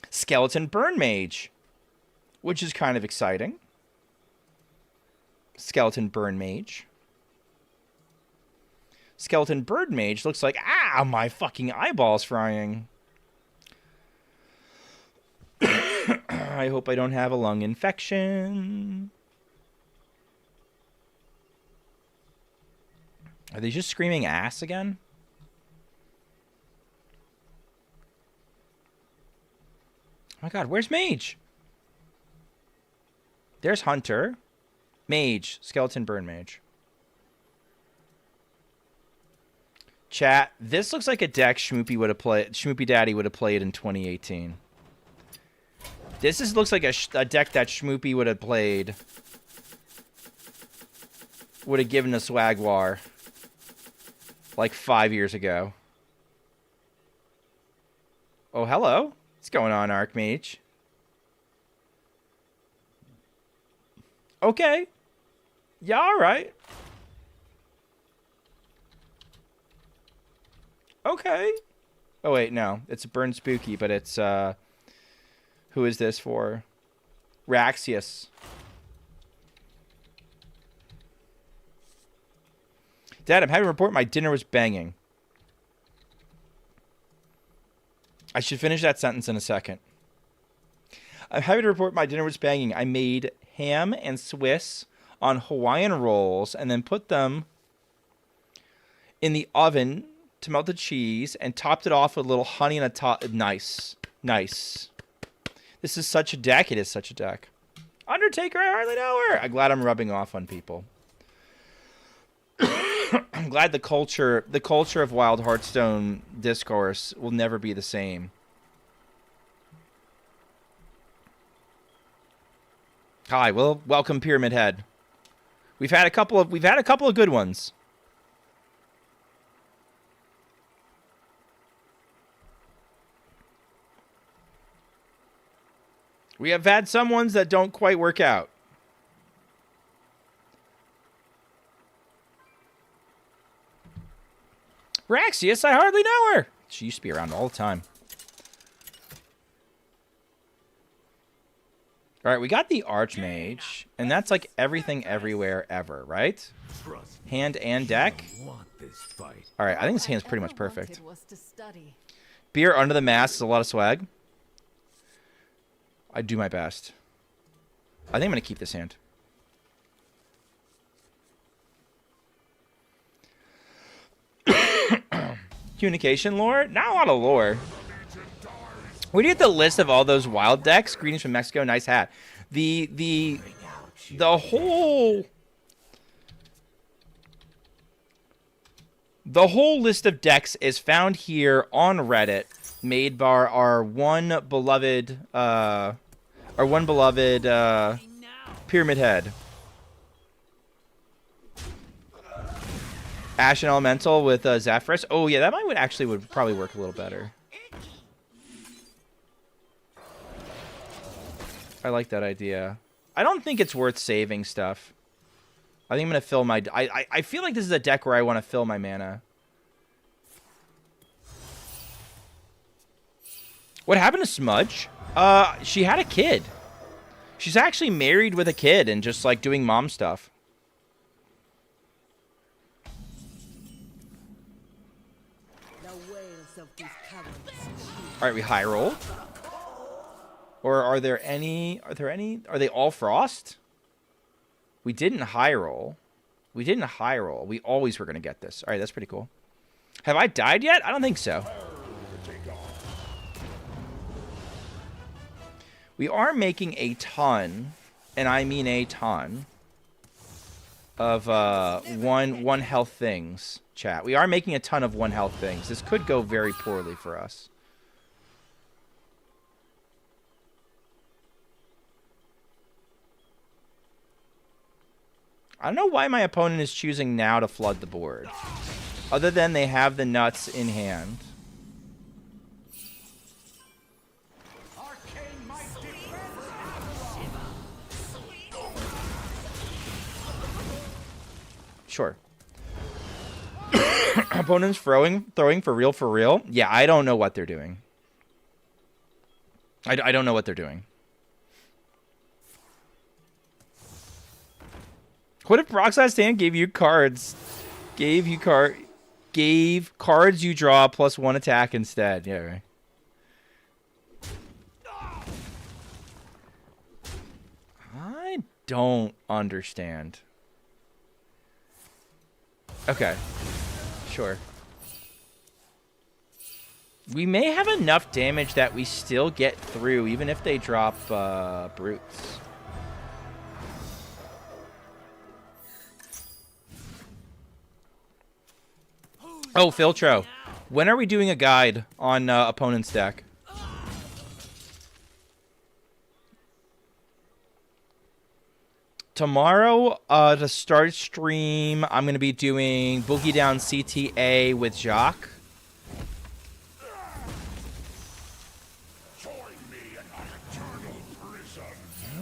Skeleton Burn Mage, which is kind of exciting. Skeleton Burn Mage. Skeleton Bird Mage looks like, ah, my fucking eyeballs frying. I hope I don't have a lung infection. Are they just screaming ass again? Oh my god, where's Mage? There's Hunter. Mage. Skeleton Burn Mage. Chat, this looks like a deck Schmoopydady would have played in 2018. This looks like a deck that Schmoopy would have played. Would have given a swag war. Like 5 years ago. Oh, hello. What's going on, Archmage? Okay. Yeah, alright. Okay. Oh, wait, no. It's Burn Spooky, but it's, who is this for? Raxius. Dad, I'm having to report my dinner was banging. I should finish that sentence in a second. I'm happy to report my dinner was banging. I made ham and Swiss on Hawaiian rolls and then put them in the oven to melt the cheese and topped it off with a little honey and a top. Nice. Nice. This is such a deck. It is such a deck. Undertaker, I hardly know her. I'm glad I'm rubbing off on people. I'm glad the culture of Wild Hearthstone discourse will never be the same. Hi, well, welcome Pyramid Head. We've had a couple of good ones. We have had some ones that don't quite work out. Raxius, I hardly know her. She used to be around all the time. All right, we got the Archmage, and that's like everything everywhere ever, right? Hand and deck. All right, I think this hand's pretty much perfect. Beer under the mask is a lot of swag. I do my best. I think I'm going to keep this hand. Communication lore? Not a lot of lore. Where do you get the list of all those wild decks? Greetings from Mexico. Nice hat. The whole list of decks is found here on Reddit, made by our one beloved Pyramid Head. Ashen Elemental with Zephrys. Oh yeah, that would probably work a little better. I like that idea. I don't think it's worth saving stuff. I think I'm gonna fill my. I feel like this is a deck where I want to fill my mana. What happened to Smudge? She had a kid. She's actually married with a kid and just like doing mom stuff. All right, we high roll. Or are there any? Are they all frost? We didn't high roll. We didn't high roll. We always were going to get this. All right, that's pretty cool. Have I died yet? I don't think so. We are making a ton, and I mean a ton, of one health things, chat. We are making a ton of one health things. This could go very poorly for us. I don't know why my opponent is choosing now to flood the board. Other than they have the nuts in hand. Sure. Opponents throwing for real? Yeah, I don't know what they're doing. I don't know what they're doing. What if Brock's Last Stand gave you cards? Gave cards you draw plus 1 attack instead. Yeah, right. I don't understand. Okay. Sure. We may have enough damage that we still get through, even if they drop brutes. Oh, Filtro. When are we doing a guide on opponent's deck? Tomorrow, to start stream, I'm going to be doing Boogie Down CTA with Jacques.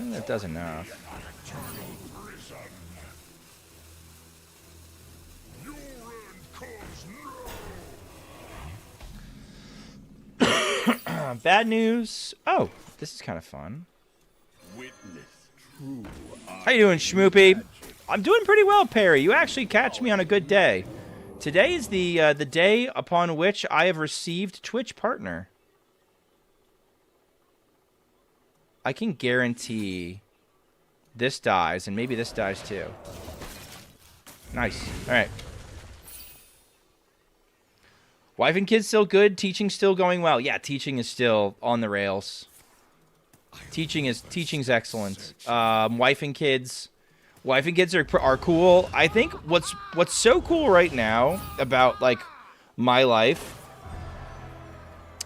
That does enough. Bad news. Oh, this is kind of fun. How you doing, Schmoopy? I'm doing pretty well, Perry. You actually catch me on a good day. Today is the day upon which I have received Twitch Partner. I can guarantee this dies, and maybe this dies too. Nice. All right. Wife and kids still good. Teaching still going well. Yeah, teaching is still on the rails. Teaching's excellent. Wife and kids are cool. I think what's so cool right now about like my life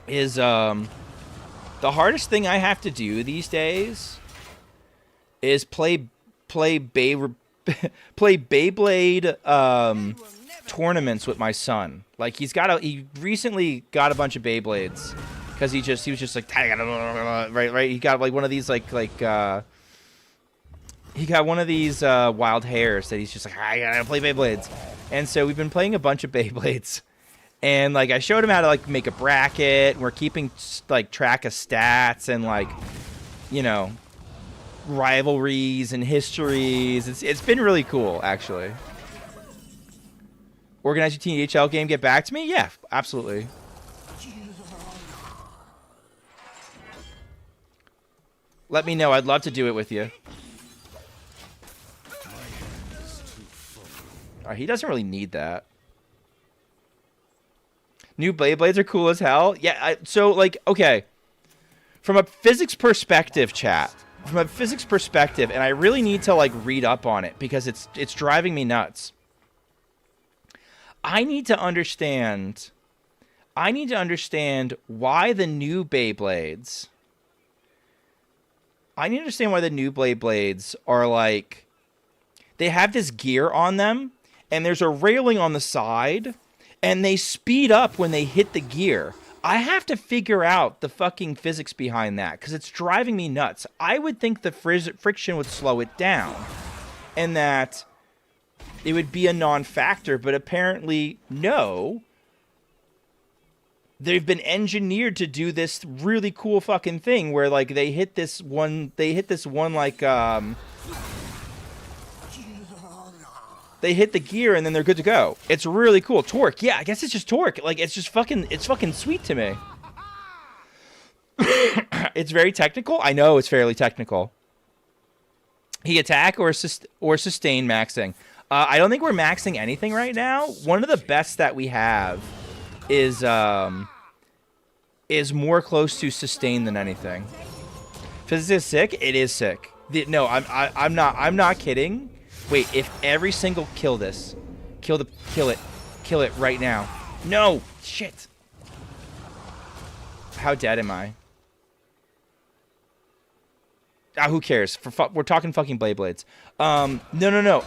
is the hardest thing I have to do these days is play Beyblade tournaments with my son. Like he recently got a bunch of Beyblades because he was just like right. He got like one of these he got one of these wild hairs that he's just like, I gotta play Beyblades. And so we've been playing a bunch of Beyblades, and like I showed him how to like make a bracket. We're keeping like track of stats and like, you know, rivalries and histories. It's been really cool actually. Organize your THL game, get back to me? Yeah, absolutely. Let me know. I'd love to do it with you. He doesn't really need that. New Beyblades are cool as hell. Yeah, so, like, okay. From a physics perspective, chat. From a physics perspective, and I really need to, like, read up on it because it's driving me nuts. I need to understand why the new Beyblades... I need to understand why the new Beyblades are like... They have this gear on them, and there's a railing on the side, and they speed up when they hit the gear. I have to figure out the fucking physics behind that, because it's driving me nuts. I would think the friction would slow it down, and that it would be a non-factor, but apparently, no. They've been engineered to do this really cool fucking thing where like they hit this one they hit the gear and then they're good to go. It's really cool. Torque. Yeah, I guess it's just torque. Like it's fucking sweet to me. It's very technical. I know it's fairly technical. He attack or sustain maxing. I don't think we're maxing anything right now. One of the best that we have is more close to sustain than anything. Physics is sick. It is sick. No, I'm not kidding. Wait, if every single kill it right now. No, shit. How dead am I? Who cares? We're talking fucking Blades. No.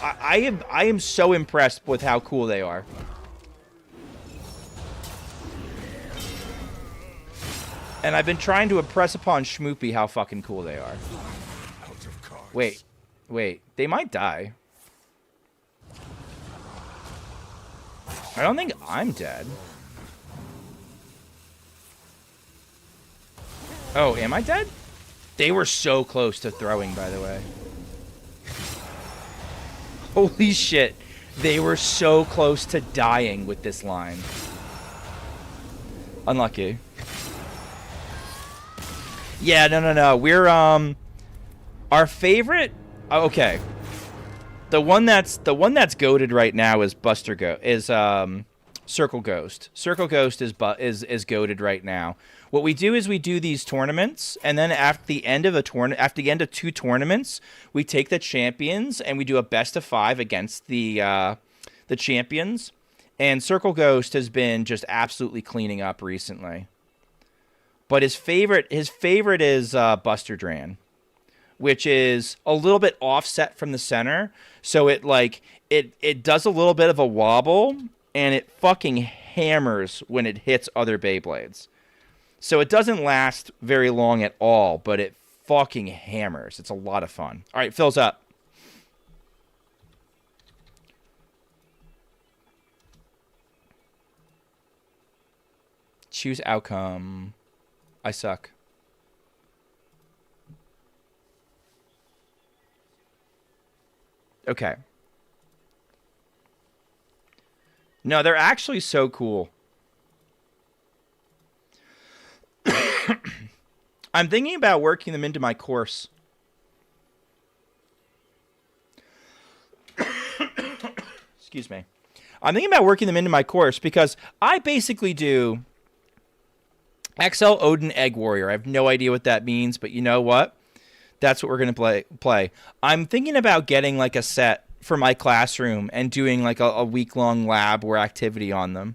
I am so impressed with how cool they are. And I've been trying to impress upon Schmoopy how fucking cool they are. Wait. They might die. I don't think I'm dead. Oh, am I dead? They were so close to throwing, by the way. Holy shit. They were so close to dying with this line. Unlucky. Yeah, no. We're, our favorite... Okay. The one that's goated right now is Circle Ghost. Circle Ghost is goated right now. What we do is we do these tournaments, and then after the end of 2 tournaments, we take the champions and we do a best of 5 against the champions. And Circle Ghost has been just absolutely cleaning up recently. But his favorite is Buster Dran, which is a little bit offset from the center, so it does a little bit of a wobble, and it fucking hammers when it hits other Beyblades. So it doesn't last very long at all, but it fucking hammers. It's a lot of fun. All right, Phil's up. Choose outcome. I suck. Okay. No, they're actually so cool. I'm thinking about working them into my course. Excuse me. I'm thinking about working them into my course because I basically do XL Odin Egg Warrior. I have no idea what that means, but you know what? That's what we're going to play. I'm thinking about getting like a set for my classroom and doing like a week-long lab or activity on them.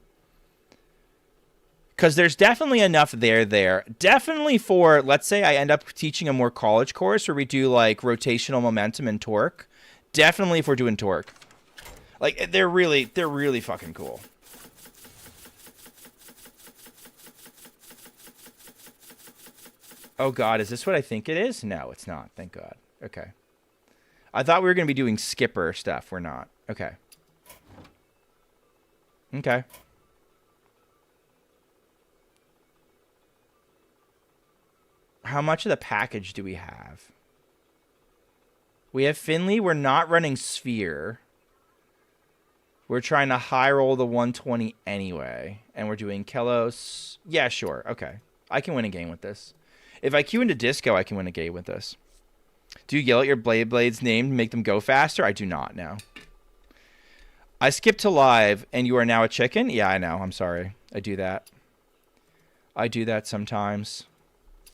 Because there's definitely enough there. Definitely for, let's say I end up teaching a more college course where we do like rotational momentum and torque. Definitely if we're doing torque. Like, they're really fucking cool. Oh god, is this what I think it is? No, it's not. Thank god. Okay. I thought we were going to be doing skipper stuff. We're not. Okay. Okay. How much of the package do we have? We have Finley. We're not running Sphere. We're trying to high roll the 120 anyway. And we're doing Kelos. Yeah, sure. Okay. I can win a game with this. If I queue into Disco, I can win a game with this. Do you yell at your Blade's name to make them go faster? I do not now. I skipped to live, and you are now a chicken? Yeah, I know. I'm sorry. I do that. I do that sometimes.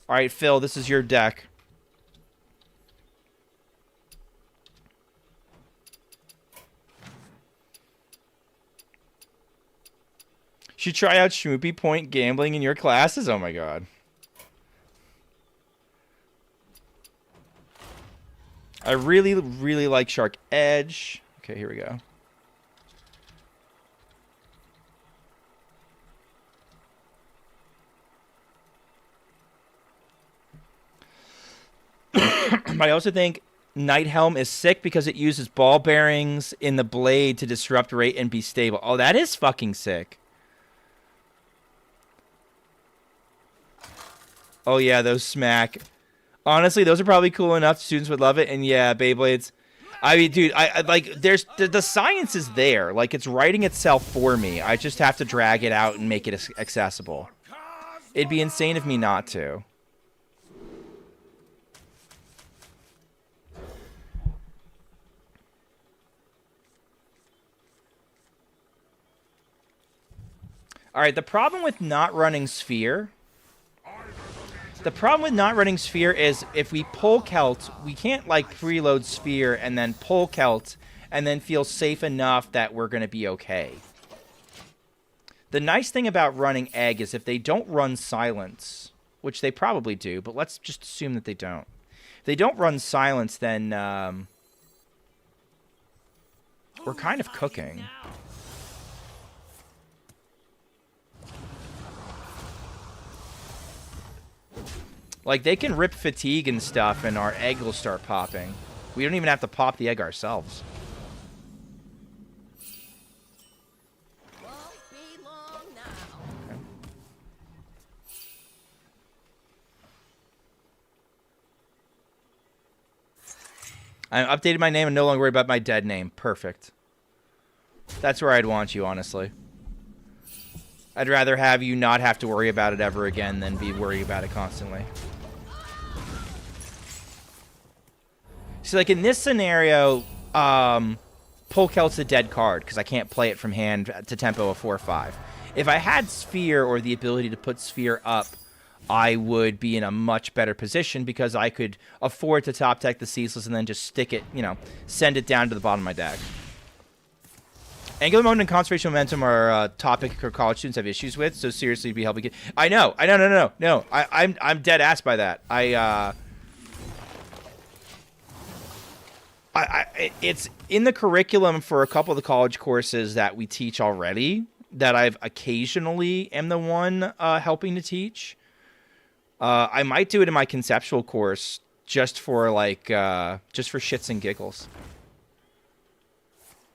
All right, Phil, this is your deck. Should try out Schmoopy point gambling in your classes? Oh my god. I really, really like Shark Edge. Okay, here we go. I also think Night Helm is sick because it uses ball bearings in the blade to disrupt rate and be stable. Oh, that is fucking sick. Oh yeah, those smack. Honestly, those are probably cool enough. Students would love it. And yeah, Beyblades. I mean, dude, I like, there's the science is there. Like, it's writing itself for me. I just have to drag it out and make it accessible. It'd be insane of me not to. All right, the problem with not running Sphere... The problem with not running Sphere is if we pull Celt, we can't, like, preload Sphere and then pull Celt and then feel safe enough that we're going to be okay. The nice thing about running Egg is if they don't run Silence, which they probably do, but let's just assume that they don't. If they don't run Silence, then we're kind of cooking. Like, they can rip Fatigue and stuff, and our egg will start popping. We don't even have to pop the egg ourselves. Won't be long now. Okay. I updated my name and no longer worry about my dead name. Perfect. That's where I'd want you, honestly. I'd rather have you not have to worry about it ever again than be worried about it constantly. So, like, in this scenario, Pull Celt's a dead card because I can't play it from hand to tempo of 4-5. If I had Sphere or the ability to put Sphere up, I would be in a much better position because I could afford to top deck the Ceaseless and then just stick it, you know, send it down to the bottom of my deck. Angular Momentum and Concentration Momentum are a topic college students have issues with, so seriously be helping. I know. No. I'm dead ass by that. It's in the curriculum for a couple of the college courses that we teach already that I've occasionally am the one helping to teach. I might do it in my conceptual course just for just for shits and giggles.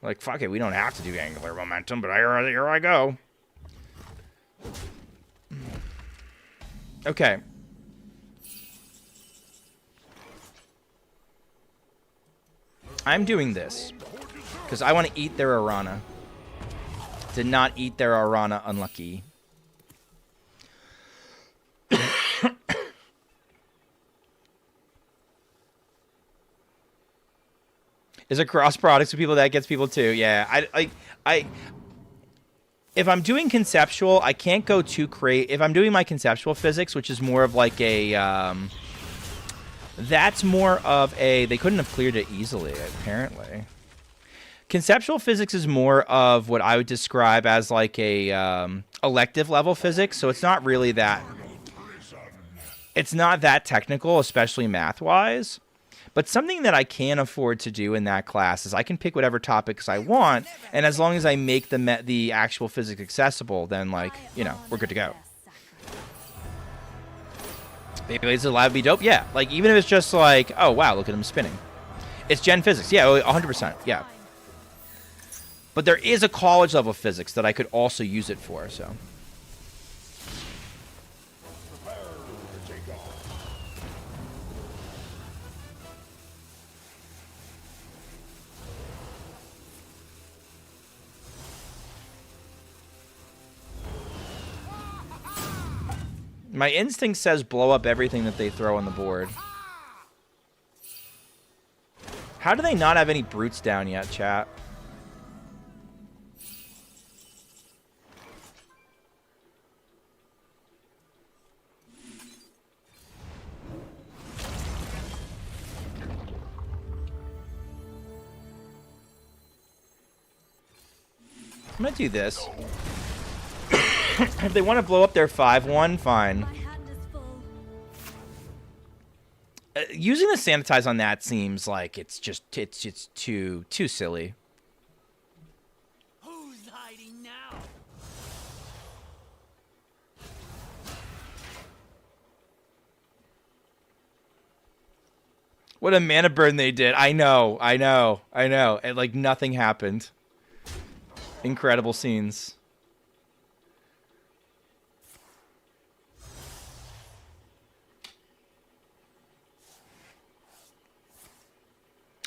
Like, fuck it, we don't have to do Angular Momentum, but here I go. Okay. I'm doing this because I want to eat their Arana. Did not eat their Arana, unlucky. Is it cross products with people that gets people too? Yeah, if I'm doing conceptual, I can't go too crazy. If I'm doing my conceptual physics, which is more of like a that's more of a... They couldn't have cleared it easily, apparently. Conceptual physics is more of what I would describe as like a elective level physics, so it's not really that... It's not that technical, especially math-wise. But something that I can afford to do in that class is I can pick whatever topics I want, and as long as I make the actual physics accessible, then, like, you know, we're good to go. Beyblades allowed to be dope? Yeah. Like, even if it's just like, oh, wow, look at him spinning. It's gen physics. Yeah, 100%. Yeah. But there is a college-level physics that I could also use it for, so... My instinct says blow up everything that they throw on the board. How do they not have any brutes down yet, chat? I'm gonna do this. If they want to blow up their 5-1, fine. Using the sanitize on that seems like it's too silly. Who's hiding now? What a mana burn they did. I know. And like nothing happened. Incredible scenes.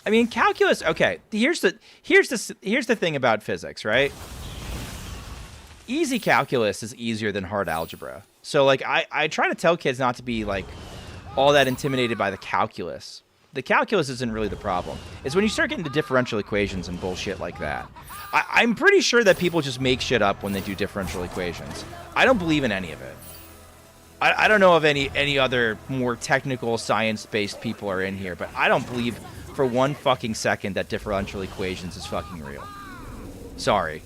I mean, calculus. Okay, here's the thing about physics, right? Easy calculus is easier than hard algebra. So, like, I try to tell kids not to be like all that intimidated by the calculus. The calculus isn't really the problem. It's when you start getting to differential equations and bullshit like that. I'm pretty sure that people just make shit up when they do differential equations. I don't believe in any of it. I don't know if any other more technical science-based people are in here, but I don't believe for one fucking second that differential equations is fucking real. Sorry.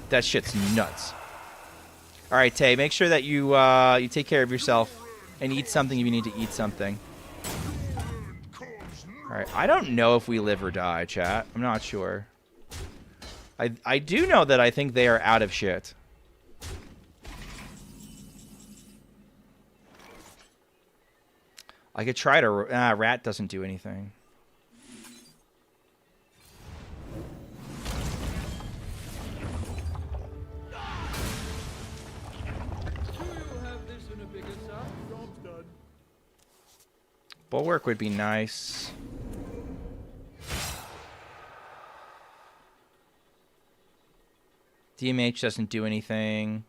That shit's nuts. All right, Tay, make sure that you you take care of yourself and eat something if you need to eat something. All right, I don't know if we live or die, chat. I'm not sure. I do know that I think they are out of shit. I could try to... rat doesn't do anything. Bulwark would be nice. DMH doesn't do anything.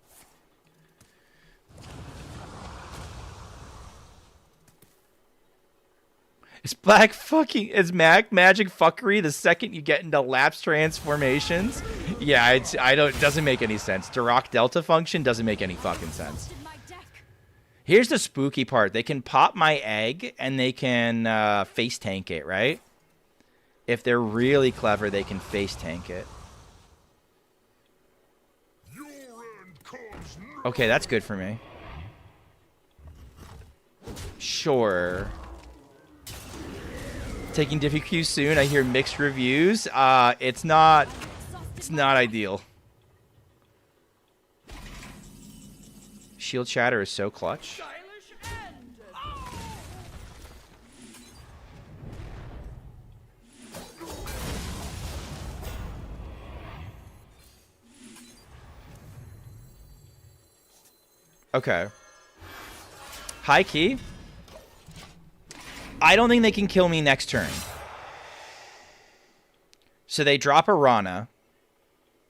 Is magic fuckery the second you get into lapse transformations? Yeah, it doesn't make any sense. Dirac Delta function doesn't make any fucking sense. Here's the spooky part. They can pop my egg and they can face tank it, right? If they're really clever, they can face tank it. Okay, that's good for me. Sure. Taking Diffy Q soon. I hear mixed reviews. It's not ideal. Shield Shatter is so clutch. Okay. High key. I don't think they can kill me next turn. So they drop a Rana.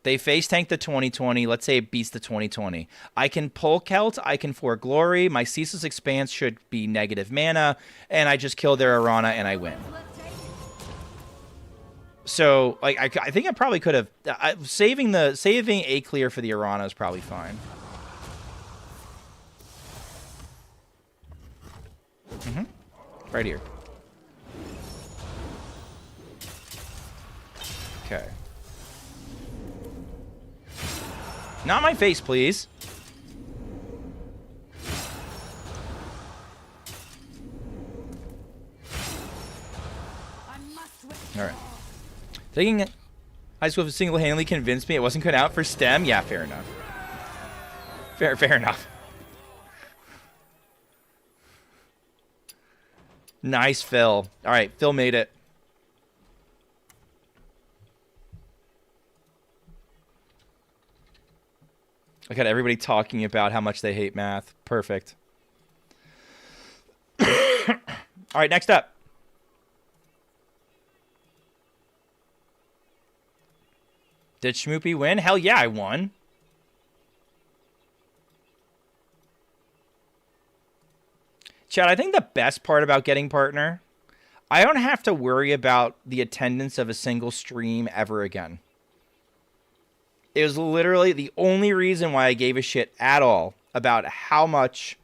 They face tank the 2020. Let's say it beats the 2020. I can pull Kelt. I can For Glory. My Ceaseless Expanse should be negative mana. And I just kill their Arana and I win. So, like, I think I probably could have... saving a clear for the Arana is probably fine. Right here. Okay. Not my face, please. All right. Taking Ice Wolf single-handedly convinced me it wasn't cut out for STEM. Yeah, fair enough. Fair enough. Nice, Phil. All right, Phil made it. I got everybody talking about how much they hate math. Perfect. All right, next up. Did Schmoopy win? Hell yeah, I won. Chad, I think the best part about getting partner, I don't have to worry about the attendance of a single stream ever again. It was literally the only reason why I gave a shit at all about how many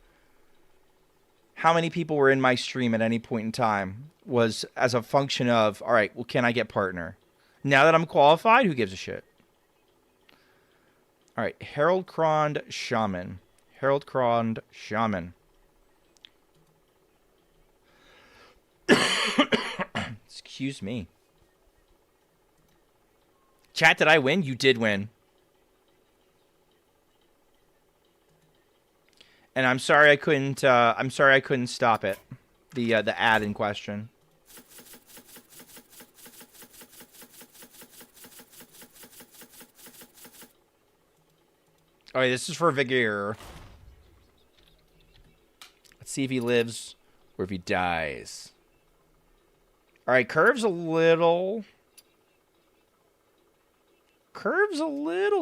people were in my stream at any point in time was as a function of, all right, well, can I get partner? Now that I'm qualified, who gives a shit? All right, Herald Crond Shaman. Herald Crond Shaman. Excuse me. Chat, did I win? You did win. And I'm sorry I couldn't stop it. The ad in question. All right, this is for Vigir. Let's see if he lives or if he dies. All right, curve's a little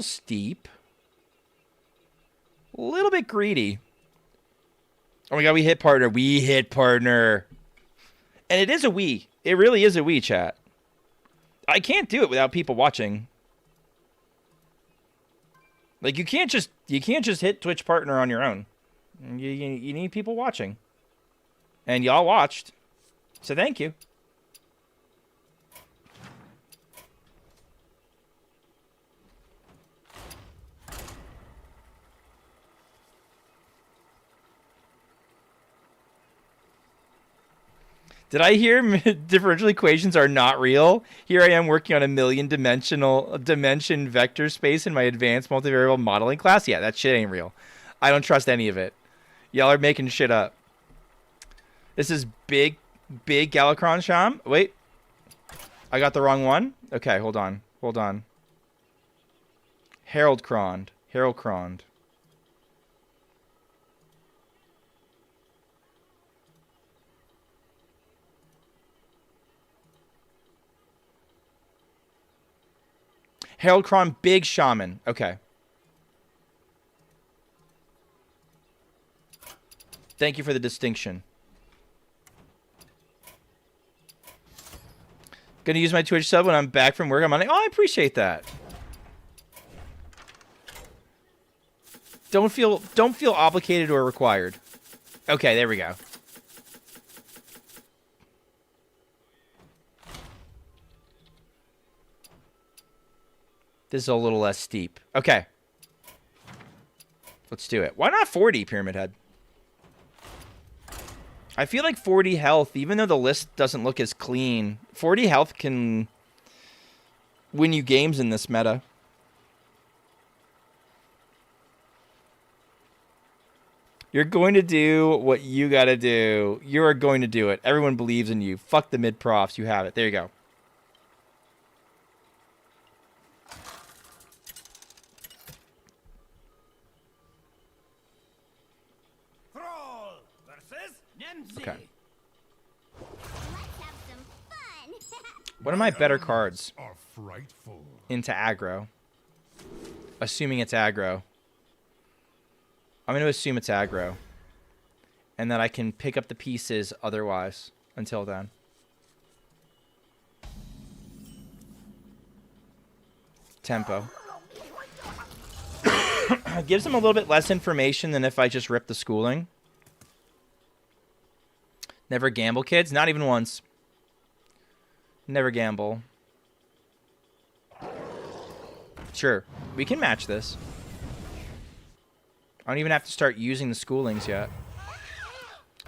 steep. A little bit greedy. Oh my god, we hit partner. We hit partner. And it is a we. It really is a we, chat. I can't do it without people watching. Like, you can't just hit Twitch partner on your own. You need people watching. And y'all watched. So thank you. Did I hear differential equations are not real? Here I am working on a dimension vector space in my advanced multivariable modeling class. Yeah, that shit ain't real. I don't trust any of it. Y'all are making shit up. This is big Galacron Sham. Wait. I got the wrong one? Okay, hold on. Harold Crond. Harold Cron, Big Shaman. Okay. Thank you for the distinction. Gonna use my Twitch sub when I'm back from work on Monday. Oh, I appreciate that. Don't feel obligated or required. Okay, there we go. This is a little less steep. Okay. Let's do it. Why not 40, Pyramid Head? I feel like 40 health, even though the list doesn't look as clean, 40 health can win you games in this meta. You're going to do what you gotta do. You are going to do it. Everyone believes in you. Fuck the mid-profs. You have it. There you go. Okay. Let's have some fun. What are my better cards? Are frightful. Into aggro. Assuming it's aggro. I'm going to assume it's aggro. And that I can pick up the pieces otherwise until then. Tempo. Gives them a little bit less information than if I just rip the schooling. Never gamble, kids. Not even once. Never gamble. Sure. We can match this. I don't even have to start using the schoolings yet.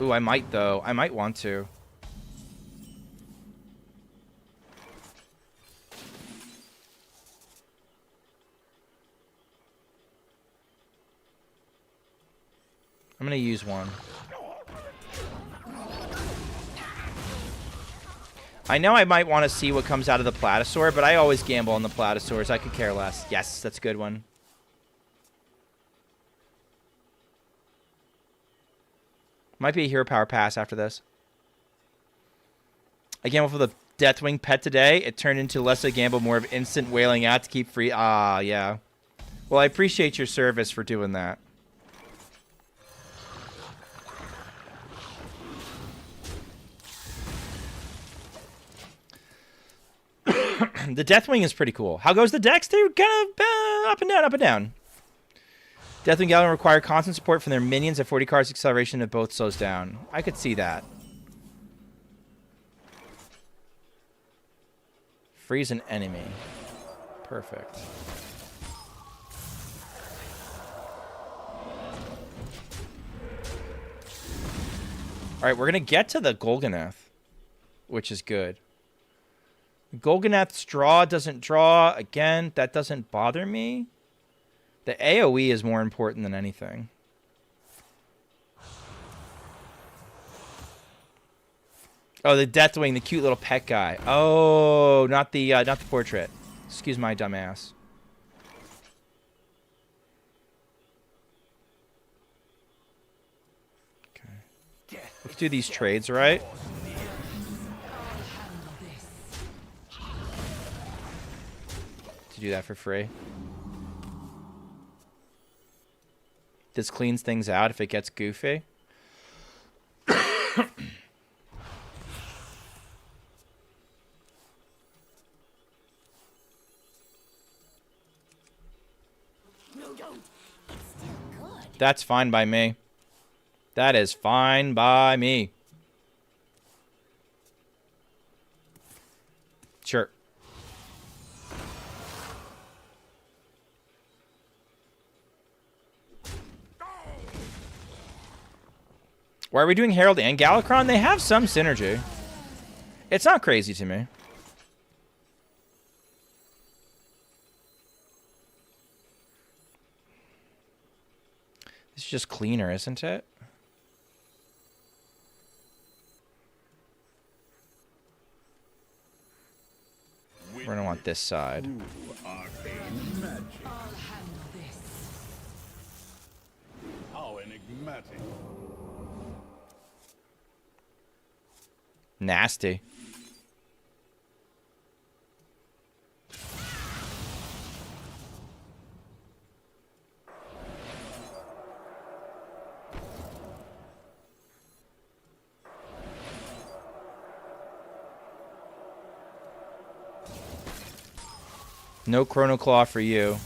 Ooh, I might, though. I might want to. I'm going to use one. I know I might want to see what comes out of the Platosaur, but I always gamble on the Platosaurs. I could care less. Yes, that's a good one. Might be a hero power pass after this. I gambled for the Deathwing pet today. It turned into less a gamble, more of instant wailing out to keep free. Ah, yeah. Well, I appreciate your service for doing that. The Deathwing is pretty cool. How goes the Dex, dude? Kind of up and down, up and down. Deathwing Galleon require constant support from their minions at 40 cards acceleration if both slows down. I could see that. Freeze an enemy. Perfect. Alright, we're going to get to the Golganath, which is good. Golganath's draw doesn't draw. Again, that doesn't bother me. The AoE is more important than anything. Oh, the Deathwing, the cute little pet guy. Oh, not the portrait. Excuse my dumb ass. Okay. Let's do these trades, right? To do that for free. This cleans things out if it gets goofy. don't. It's still good. That's fine by me. That is fine by me. Sure. Why are we doing Herald and Galakron? They have some synergy. It's not crazy to me. This is just cleaner, isn't it? We're gonna want this side. How enigmatic. Nasty. No Chrono Claw for you.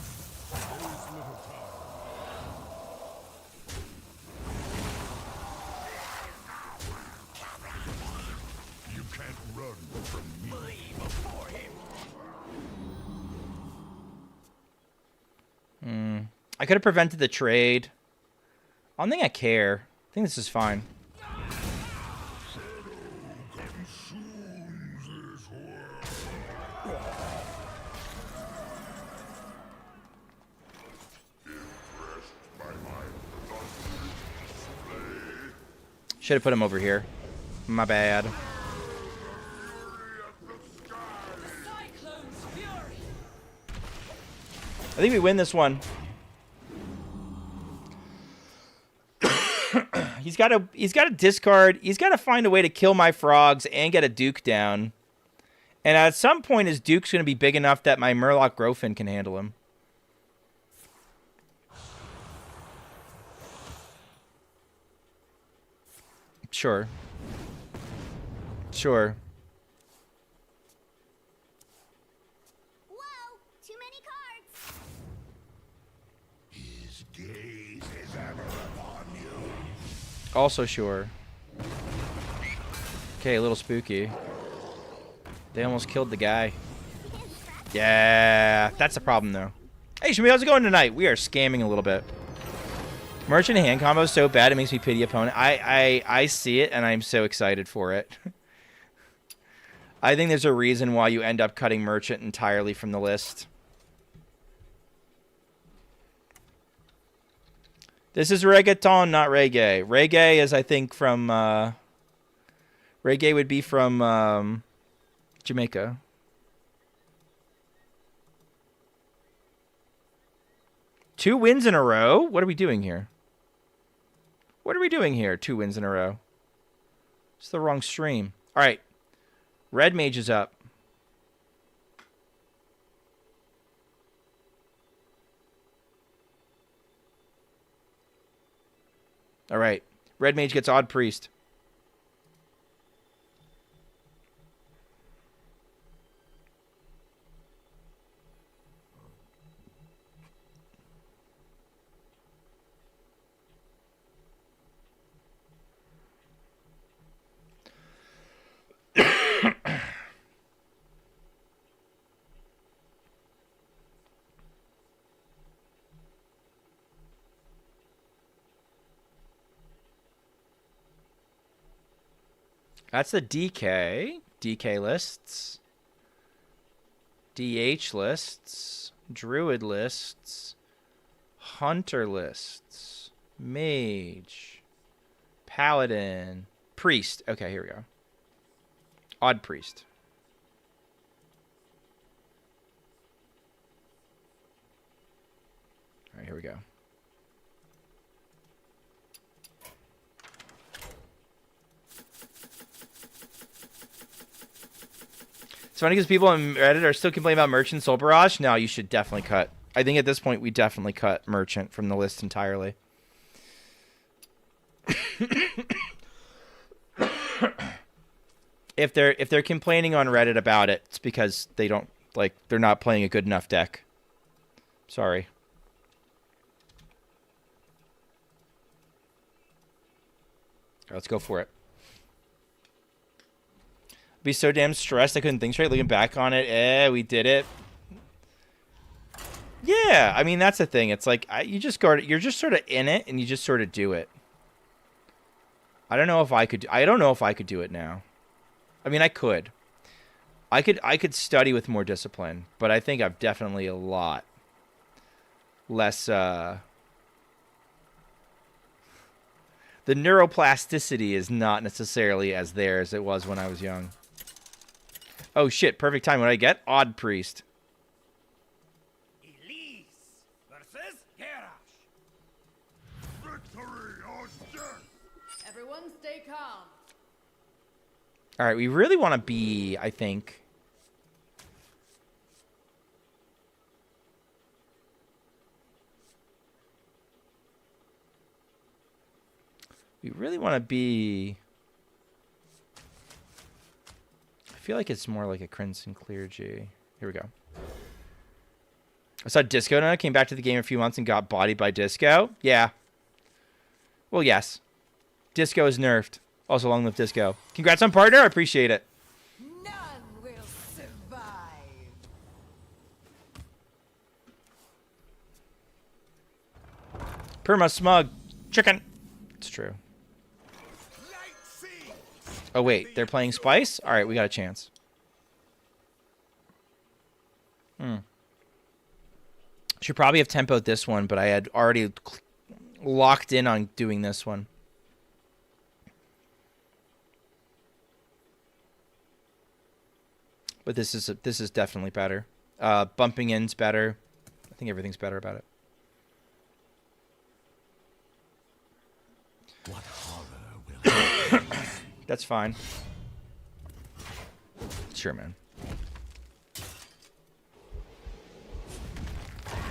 You can't run from me. I could have prevented the trade. I don't think I care. I think this is fine. Should have put him over here. My bad. I think we win this one. He's got to discard. He's got to find a way to kill my frogs and get a Duke down. And at some point, his Duke's going to be big enough that my Murloc Growfin can handle him. Sure. Sure. Whoa! Too many cards. His gaze is ever upon you. Also sure. Okay, a little spooky. They almost killed the guy. Yeah, that's the problem though. Hey, Shmi, how's it going tonight? We are scamming a little bit. Merchant hand combo is so bad it makes me pity opponent. I see it and I'm so excited for it. I think there's a reason why you end up cutting Merchant entirely from the list. This is reggaeton, not reggae. Reggae is, I think, from... reggae would be from Jamaica. Two wins in a row? What are we doing here? What are we doing here? 2 wins in a row. It's the wrong stream. All right. Red Mage is up. All right. Red Mage gets Odd Priest. That's the DK. DK lists. DH lists. Druid lists. Hunter lists. Mage. Paladin. Priest. Okay, here we go. Odd Priest. All right, here we go. It's funny because people on Reddit are still complaining about Merchant Soul Barrage. No, you should definitely cut. I think at this point we definitely cut Merchant from the list entirely. If they're complaining on Reddit about it, it's because they're not playing a good enough deck. Sorry. Let's go for it. Be so damn stressed I couldn't think straight. Looking back on it, we did it. Yeah, I mean that's the thing. It's like you're just sort of in it, and you just sort of do it. I don't know if I could. I don't know if I could do it now. I mean, I could. I could study with more discipline, but I think I've definitely a lot less. The neuroplasticity is not necessarily as there as it was when I was young. Oh shit! Perfect time. What did I get? Odd Priest. Elise versus Garrosh. Victory or death. Everyone stay calm. All right, we really want to be, I think. We really want to be. I feel like it's more like a Crimson Clergy. Here we go. I saw Disco and I came back to the game a few months and got bodied by Disco. Yeah. Well, yes. Disco is nerfed. Also, long live Disco. Congrats on partner. I appreciate it. None will survive. Perma smug. Chicken. It's true. Oh, wait. They're playing Spice? All right, we got a chance. Should probably have tempoed this one, but I had already locked in on doing this one. But this is definitely better. Bumping in's better. I think everything's better about it. What horror will That's fine. Sure, man.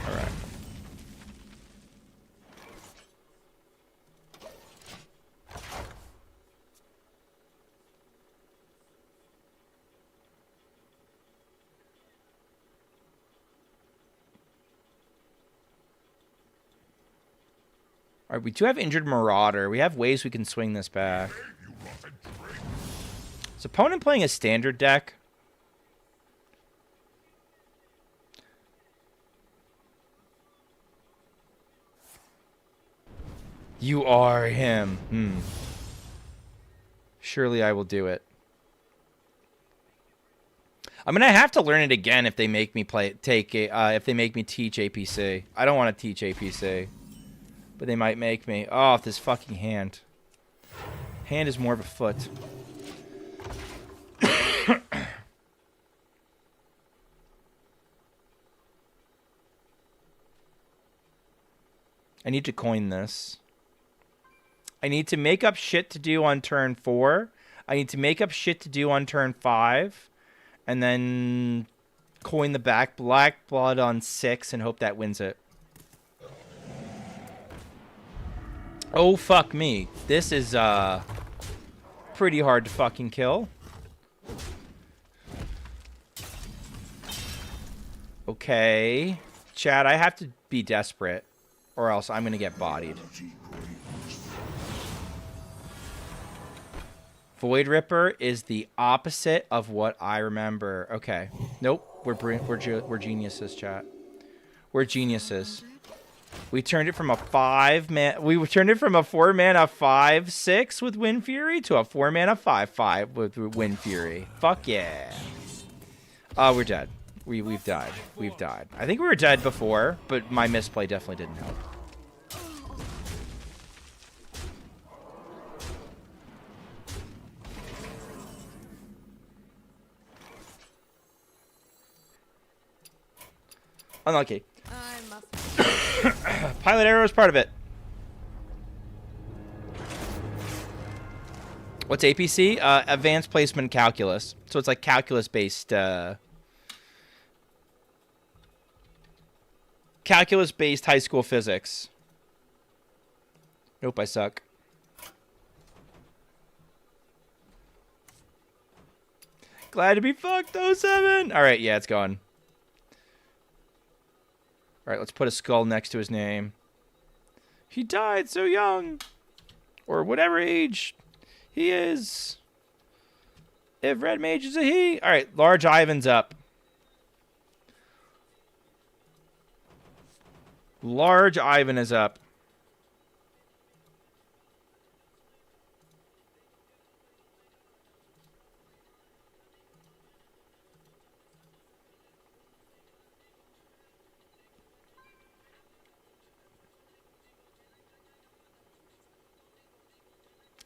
All right. All right, we do have Injured Marauder. We have ways we can swing this back. Is opponent playing a standard deck? You are him. Surely I will do it. I'm gonna have to learn it again if they make me if they make me teach APC. I don't want to teach APC. But they might make me. Oh, this fucking hand. Hand is more of a foot. I need to coin this. I need to make up shit to do on turn 4. I need to make up shit to do on turn 5. And then coin the back Black Blood on 6 and hope that wins it. Oh, fuck me. This is, pretty hard to fucking kill. Okay. Chad, I have to be desperate, or else I'm gonna get bodied. Void Ripper is the opposite of what I remember. Okay. Nope. We're geniuses, chat. We're geniuses. We turned it from a 5-man. We turned it from a 4-mana 5/6 with Wind Fury to a 4-mana 5/5 with Wind Fury. Fuck yeah. We're dead. We've died. We've died. I think we were dead before, but my misplay definitely didn't help. Unlucky. I must. Pilot arrow is part of it. What's APC? Advanced Placement Calculus. So it's like calculus-based... calculus-based high school physics. Nope, I suck. Glad to be fucked, 07. All right, yeah, it's gone. All right, let's put a skull next to his name. He died so young. Or whatever age He is. If red mage is a he. All right, large Ivan's up. Large Ivan is up.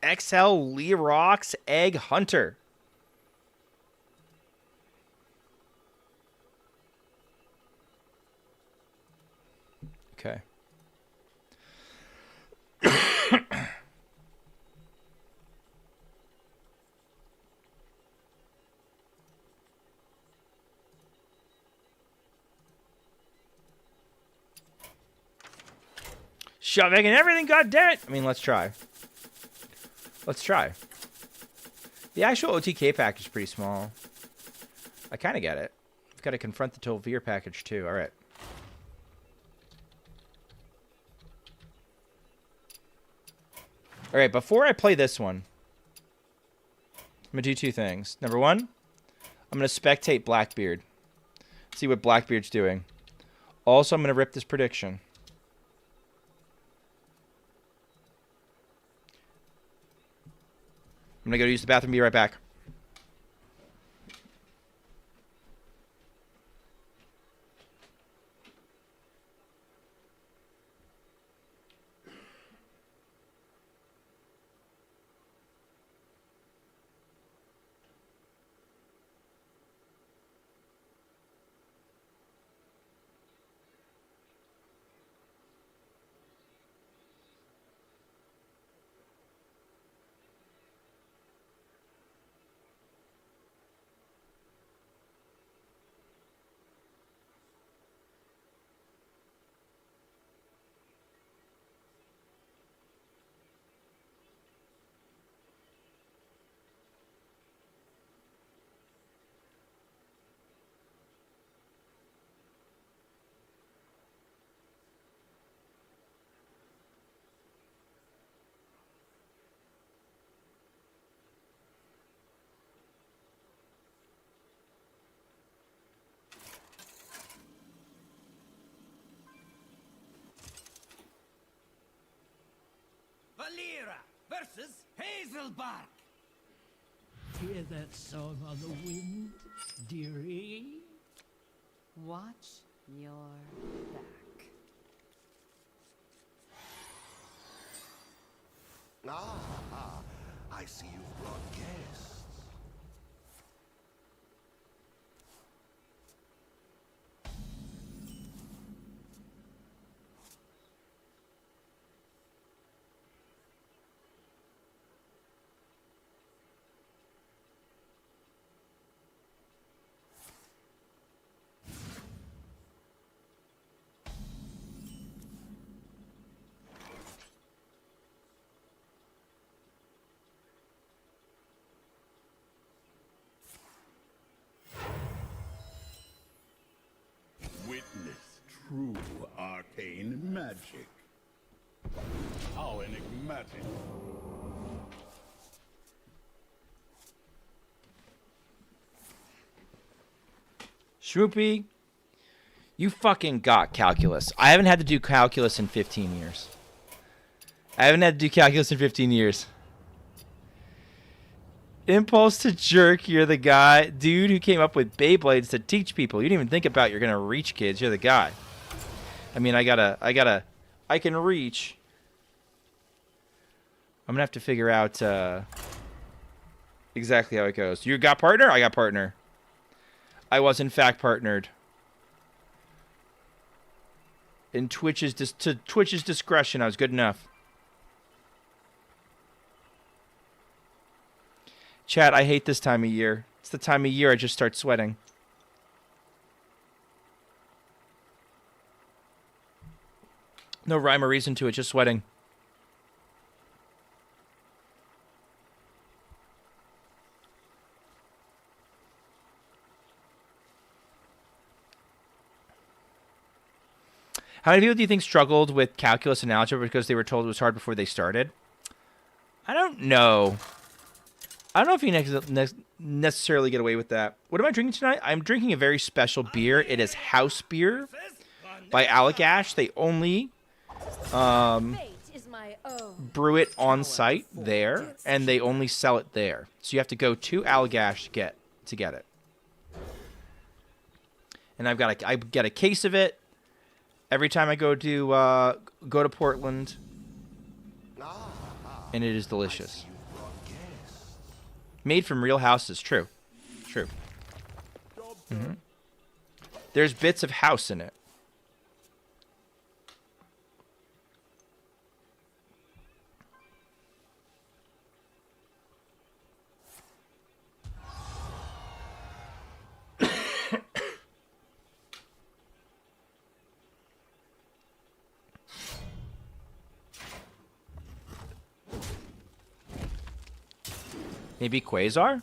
XL Lerox Egg Hunter. Okay. Shoving and everything, goddammit! I mean, let's try. Let's try. The actual OTK package is pretty small. I kind of get it. I've got to confront the Tolvir package too. All right. All right, before I play this one, I'm going to do two things. Number one, I'm going to spectate Blackbeard. See what Blackbeard's doing. Also, I'm going to rip this prediction. I'm going to go use the bathroom. Be right back. Valera versus Hazelbark. Hear that song on the wind, dearie? Watch your back. Ah, I see you've brought guests. Witness true arcane magic. How enigmatic. Schmoopy, you fucking got calculus. I haven't had to do calculus in 15 years. I haven't had to do calculus in 15 years. Impulse to jerk, you're the guy. Dude who came up with Beyblades to teach people. You didn't even think about you're going to reach kids. You're the guy. I mean, I can reach. I'm going to have to figure out exactly how it goes. You got partner? I got partner. I was, in fact, partnered. In Twitch's discretion, I was good enough. Chat, I hate this time of year. It's the time of year I just start sweating. No rhyme or reason to it, just sweating. How many people do you think struggled with calculus and algebra because they were told it was hard before they started? I don't know. I don't know if you necessarily get away with that. What am I drinking tonight? I'm drinking a very special beer. It is house beer by Allagash. They only brew it on site there, and they only sell it there. So you have to go to Allagash to get it. And I get a case of it every time I go to Portland, and it is delicious. Made from real houses. True. There's bits of house in it. Maybe Quasar?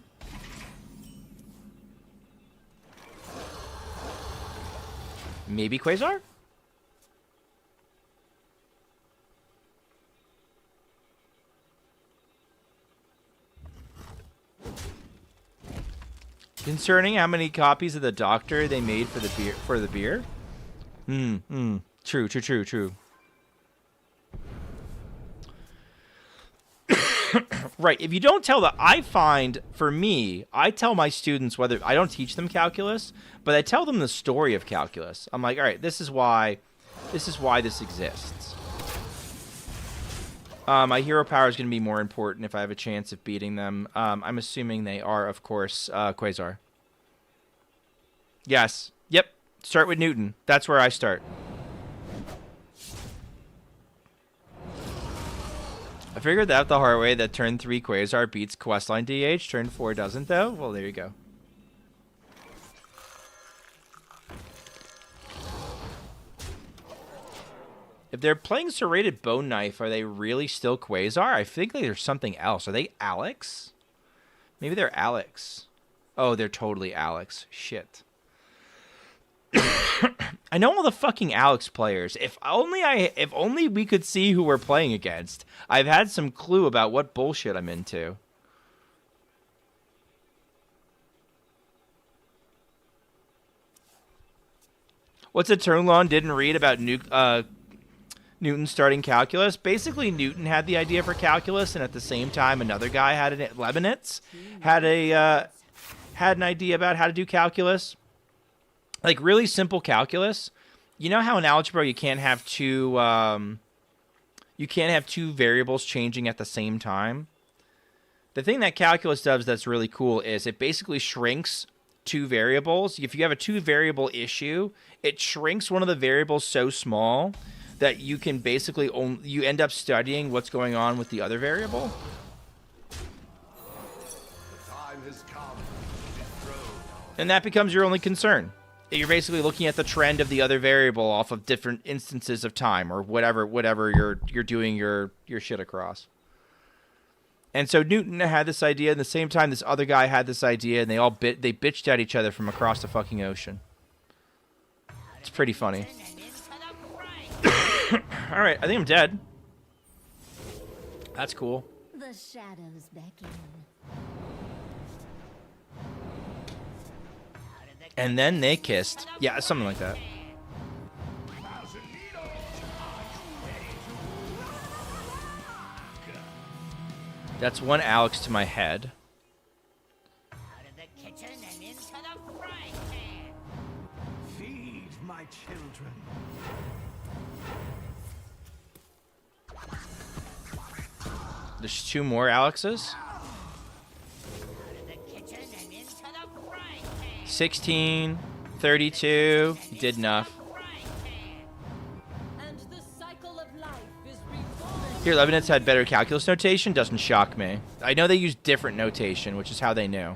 Maybe Quasar? Concerning how many copies of the Doctor they made for the beer? True. Right. If you don't tell I find, for me, I tell my students whether I don't teach them calculus, but I tell them the story of calculus. I'm like, all right, this is why this exists. My hero power is going to be more important if I have a chance of beating them. I'm assuming they are, of course, Quasar. Yes. Yep. Start with Newton. That's where I start. I figured that out the hard way, that turn 3 Quasar beats Questline DH. Turn 4 doesn't, though. Well, there you go. If they're playing Serrated Bone Knife, are they really still Quasar? I think there's something else. Are they Alex? Maybe they're Alex. Oh, they're totally Alex. Shit. I know all the fucking Alex players. If only we could see who we're playing against. I've had some clue about what bullshit I'm into. What's a Turnlon didn't read about Newton starting calculus? Basically, Newton had the idea for calculus, and at the same time, another guy had it. Leibniz had an idea about how to do calculus. Like really simple calculus. You know how in algebra you can't have two variables changing at the same time? The thing that calculus does that's really cool is it basically shrinks two variables. If you have a two variable issue, it shrinks one of the variables so small that you can basically you end up studying what's going on with the other variable. The time has come to dethrone. And that becomes your only concern. You're basically looking at the trend of the other variable off of different instances of time or whatever you're doing your shit across. And so Newton had this idea, and at the same time this other guy had this idea, and they bitched at each other from across the fucking ocean. It's pretty funny. All right, I think I'm dead. That's cool. The shadows beckon. And then they kissed. Yeah, something like that. That's one Alex to my head. Out of the kitchen and into the frying pan. Feed my children. There's two more Alexes. 16, 32, did enough. Here, Leibniz had better calculus notation, doesn't shock me. I know they use different notation, which is how they knew.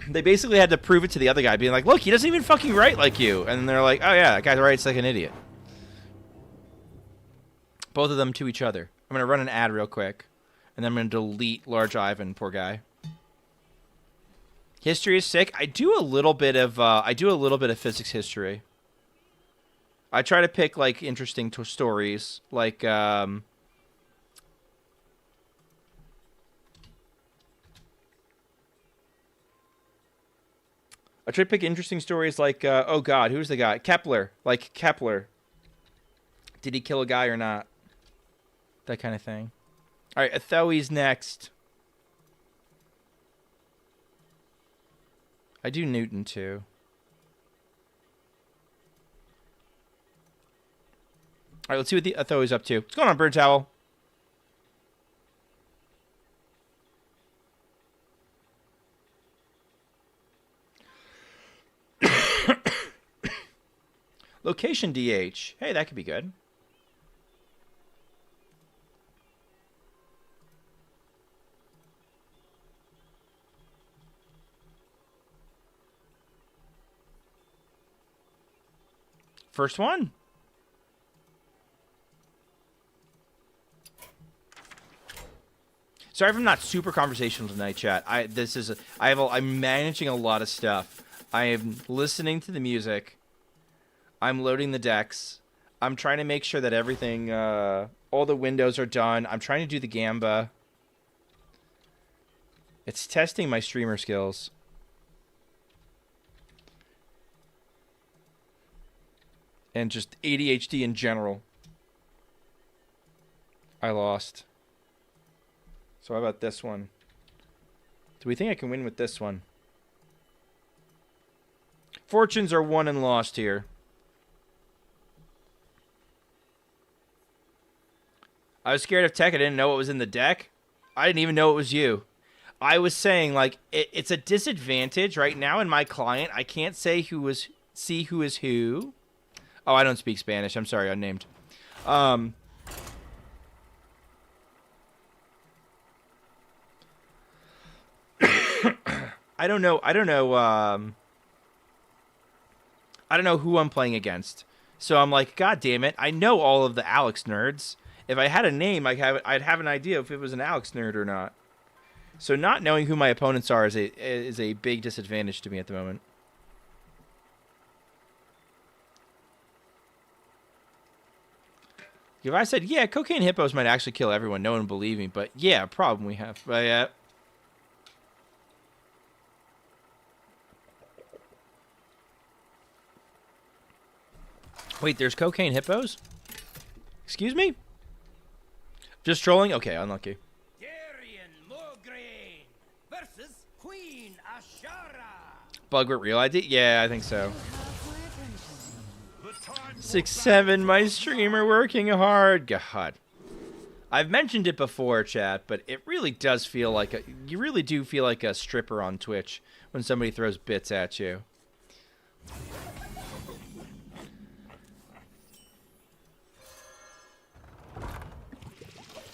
They basically had to prove it to the other guy, being like, look, he doesn't even fucking write like you. And they're like, oh yeah, that guy writes like an idiot. Both of them to each other. I'm going to run an ad real quick, and then I'm going to delete Large Ivan, poor guy. History is sick. I do a little bit of physics history. I try to pick like interesting stories, like I try to pick interesting stories like oh god, who's the guy? Kepler, like Kepler. Did he kill a guy or not? That kind of thing. All right, Athoe's next. I do Newton too. All right, let's see what the Athoe's up to. What's going on, Bird Towel? Location DH. Hey, that could be good. First one. Sorry if I'm not super conversational tonight, chat. I'm managing a lot of stuff. I am listening to the music. I'm loading the decks. I'm trying to make sure that everything, all the windows are done. I'm trying to do the GAMBA. It's testing my streamer skills. And just ADHD in general. I lost. So how about this one? Do we think I can win with this one? Fortunes are won and lost here. I was scared of tech. I didn't know what was in the deck. I didn't even know it was you. I was saying, like, it's a disadvantage right now in my client. I can't say see who is who. Oh, I don't speak Spanish. I'm sorry, unnamed. I don't know. I don't know who I'm playing against. So I'm like, God damn it! I know all of the Alex nerds. If I had a name, I'd have an idea if it was an Alex nerd or not. So not knowing who my opponents are is a big disadvantage to me at the moment. If I said, yeah, cocaine hippos might actually kill everyone, no one would believe me. But yeah, problem we have. But yeah. Wait, there's cocaine hippos? Excuse me? Just trolling? Okay, unlucky. Darian Mograine versus Queen Ashara. Bugwort real ID? Yeah, I think so. 6-7, my streamer working hard. God. I've mentioned it before, chat, but it really does feel like you really do feel like a stripper on Twitch when somebody throws bits at you.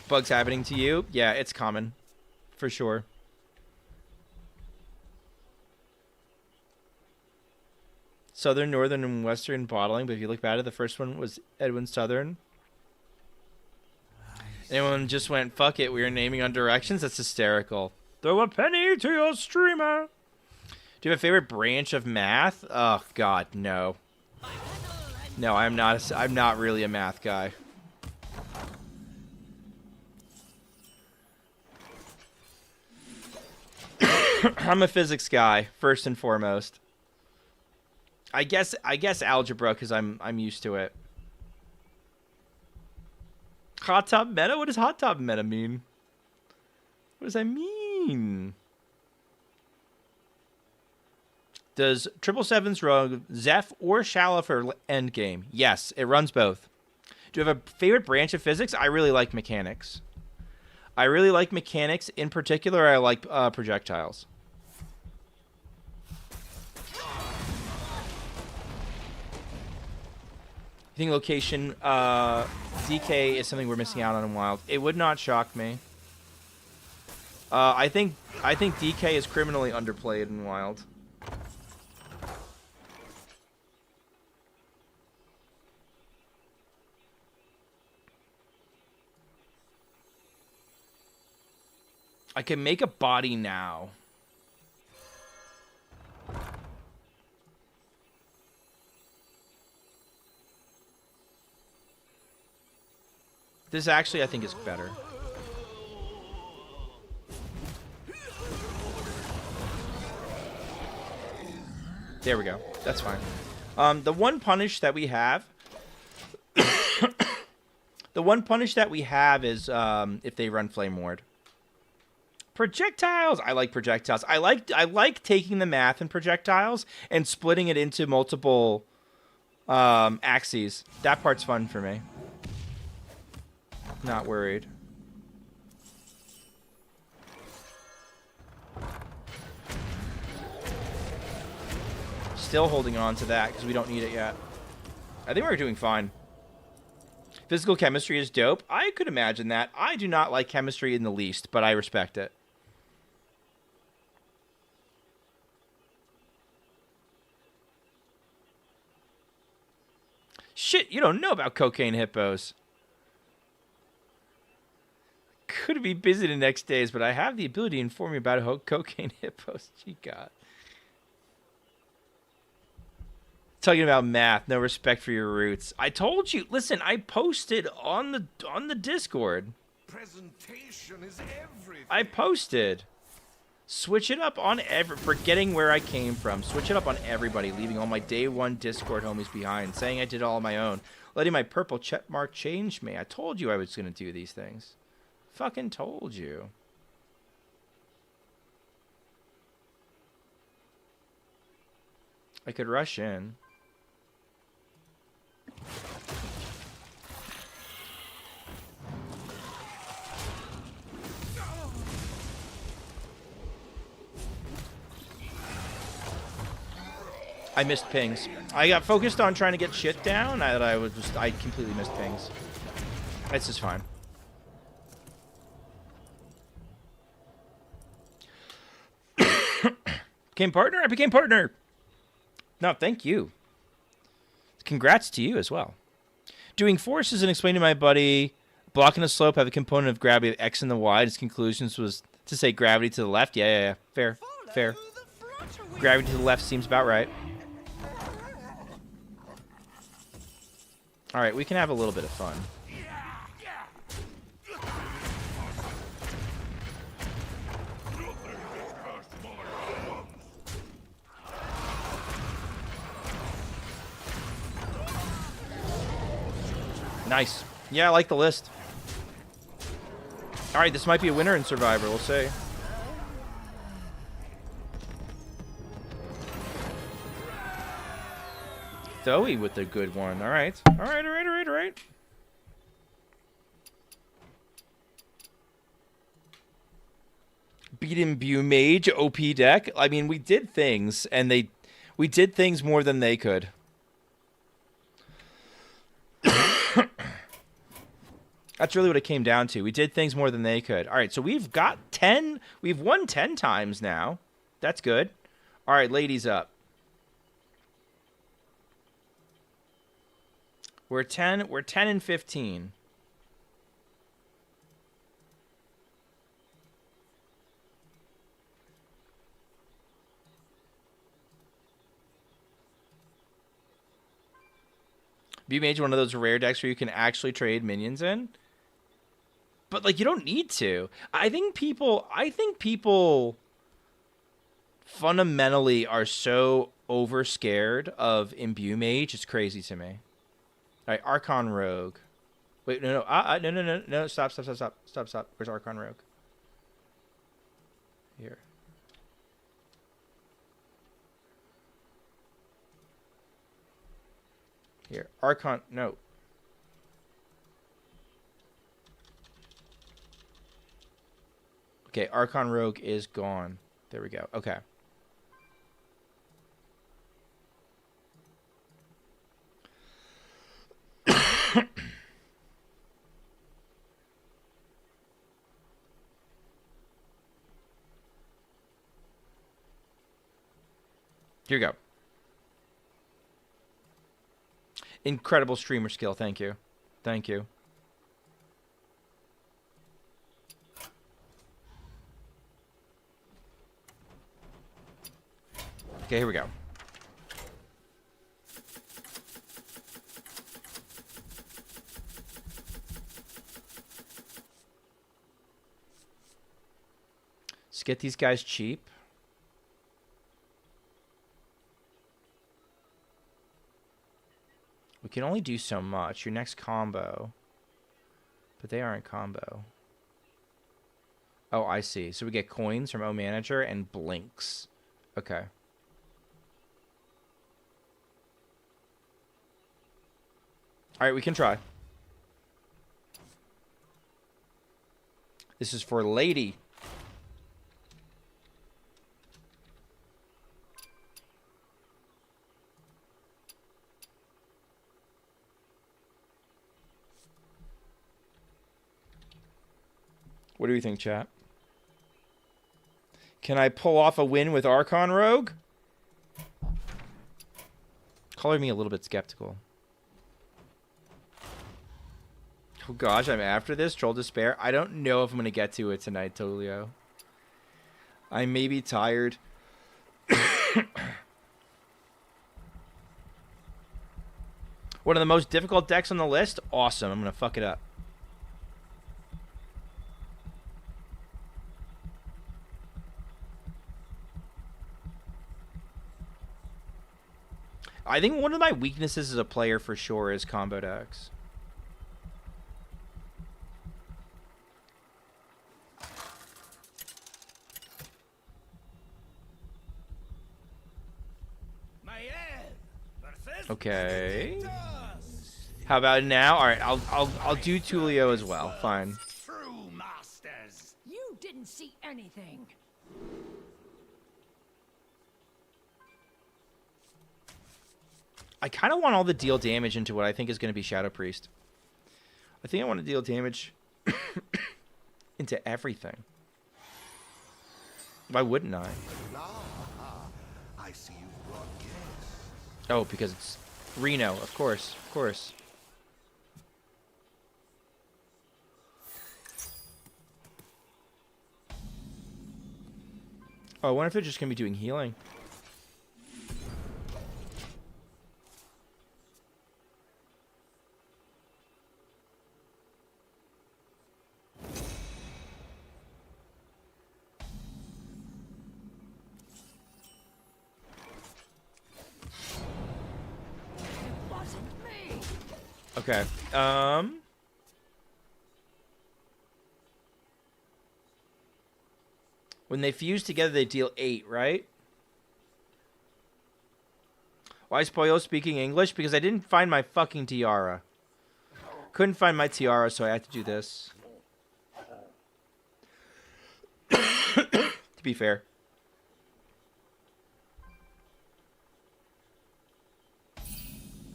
Bugs happening to you? Yeah, it's common. For sure. Southern, Northern, and Western bottling, but if you look back at it, the first one was Edwin Southern. Anyone just went, fuck it, we are naming on directions? That's hysterical. Throw a penny to your streamer. Do you have a favorite branch of math? Oh, God, no. No, I'm not really a math guy. I'm a physics guy, first and foremost. I guess algebra because I'm used to it. Hot top meta? What does hot top meta mean? What does that mean? Does 777's run Zeph or Shala for endgame? Yes, it runs both. Do you have a favorite branch of physics? I really like mechanics. I really like mechanics. In particular, I like projectiles. You think location DK is something we're missing out on in Wild? It would not shock me. I think DK is criminally underplayed in Wild. I can make a body now. This actually, I think, is better. There we go. That's fine. The one punish that we have... the one punish that we have is if they run Flame Ward. Projectiles! I like projectiles. I like taking the math in projectiles and splitting it into multiple axes. That part's fun for me. Not worried. Still holding on to that because we don't need it yet. I think we're doing fine. Physical chemistry is dope. I could imagine that. I do not like chemistry in the least, but I respect it. Shit, you don't know about cocaine hippos. Could be busy the next days, but I have the ability to inform you about how cocaine hippos. Gee, God. Talking about math, no respect for your roots. I told you. Listen, I posted on the Discord. Presentation is everything. I posted. Switch it up on forgetting where I came from. Switch it up on everybody, leaving all my day one Discord homies behind, saying I did it all on my own, letting my purple check mark change me. I told you I was gonna do these things. Fucking told you. I could rush in. I missed pings. I got focused on trying to get shit down. I completely missed pings. This is fine. Became partner? I became partner. No, thank you. Congrats to you as well. Doing forces and explaining to my buddy, blocking a slope have a component of gravity of X in the Y. His conclusions was to say gravity to the left. Yeah. Fair. Gravity to the left seems about right. All right, we can have a little bit of fun. Nice. Yeah, I like the list. All right, this might be a winner in Survivor. We'll see. Zoe with the good one. All right. All right. Beat Imbue Mage, OP deck. I mean, we did things, and we did things more than they could. That's really what it came down to. We did things more than they could. All right, so we've got 10. We've won 10 times now. That's good. All right, ladies up. We're 10 and 15. Imbue Mage, one of those rare decks where you can actually trade minions in. But like, you don't need to. I think people fundamentally are so over scared of Imbue Mage. It's crazy to me. All right, Archon Rogue. Wait, no. Stop. Where's Archon Rogue? Here. Here, Archon. No. Okay, Archon Rogue is gone. There we go. Okay. Here you go. Incredible streamer skill. Thank you. Thank you. Okay, here we go. Let's get these guys cheap. We can only do so much. Your next combo. But they aren't combo. Oh, I see. So we get coins from O Manager and blinks. Okay. Alright, we can try. This is for Lady. What do you think, chat? Can I pull off a win with Archon Rogue? Color me a little bit skeptical. Oh gosh, I'm after this. Troll Despair. I don't know if I'm going to get to it tonight, Tolio. I may be tired. One of the most difficult decks on the list? Awesome. I'm going to fuck it up. I think one of my weaknesses as a player for sure is combo decks. Okay. How about now? All right, I'll do Tulio as well. Fine. True masters. You didn't see anything. I kind of want all the deal damage into what I think is going to be Shadow Priest. I think I want to deal damage into everything. Why wouldn't I? I see you've brought guests. Oh, because it's Reno. Of course. Of course. Oh, I wonder if they're just going to be doing healing. Okay. When they fuse together, they deal 8, right? Why is Pollo speaking English? Because I didn't find my fucking tiara. Couldn't find my tiara, so I had to do this. To be fair.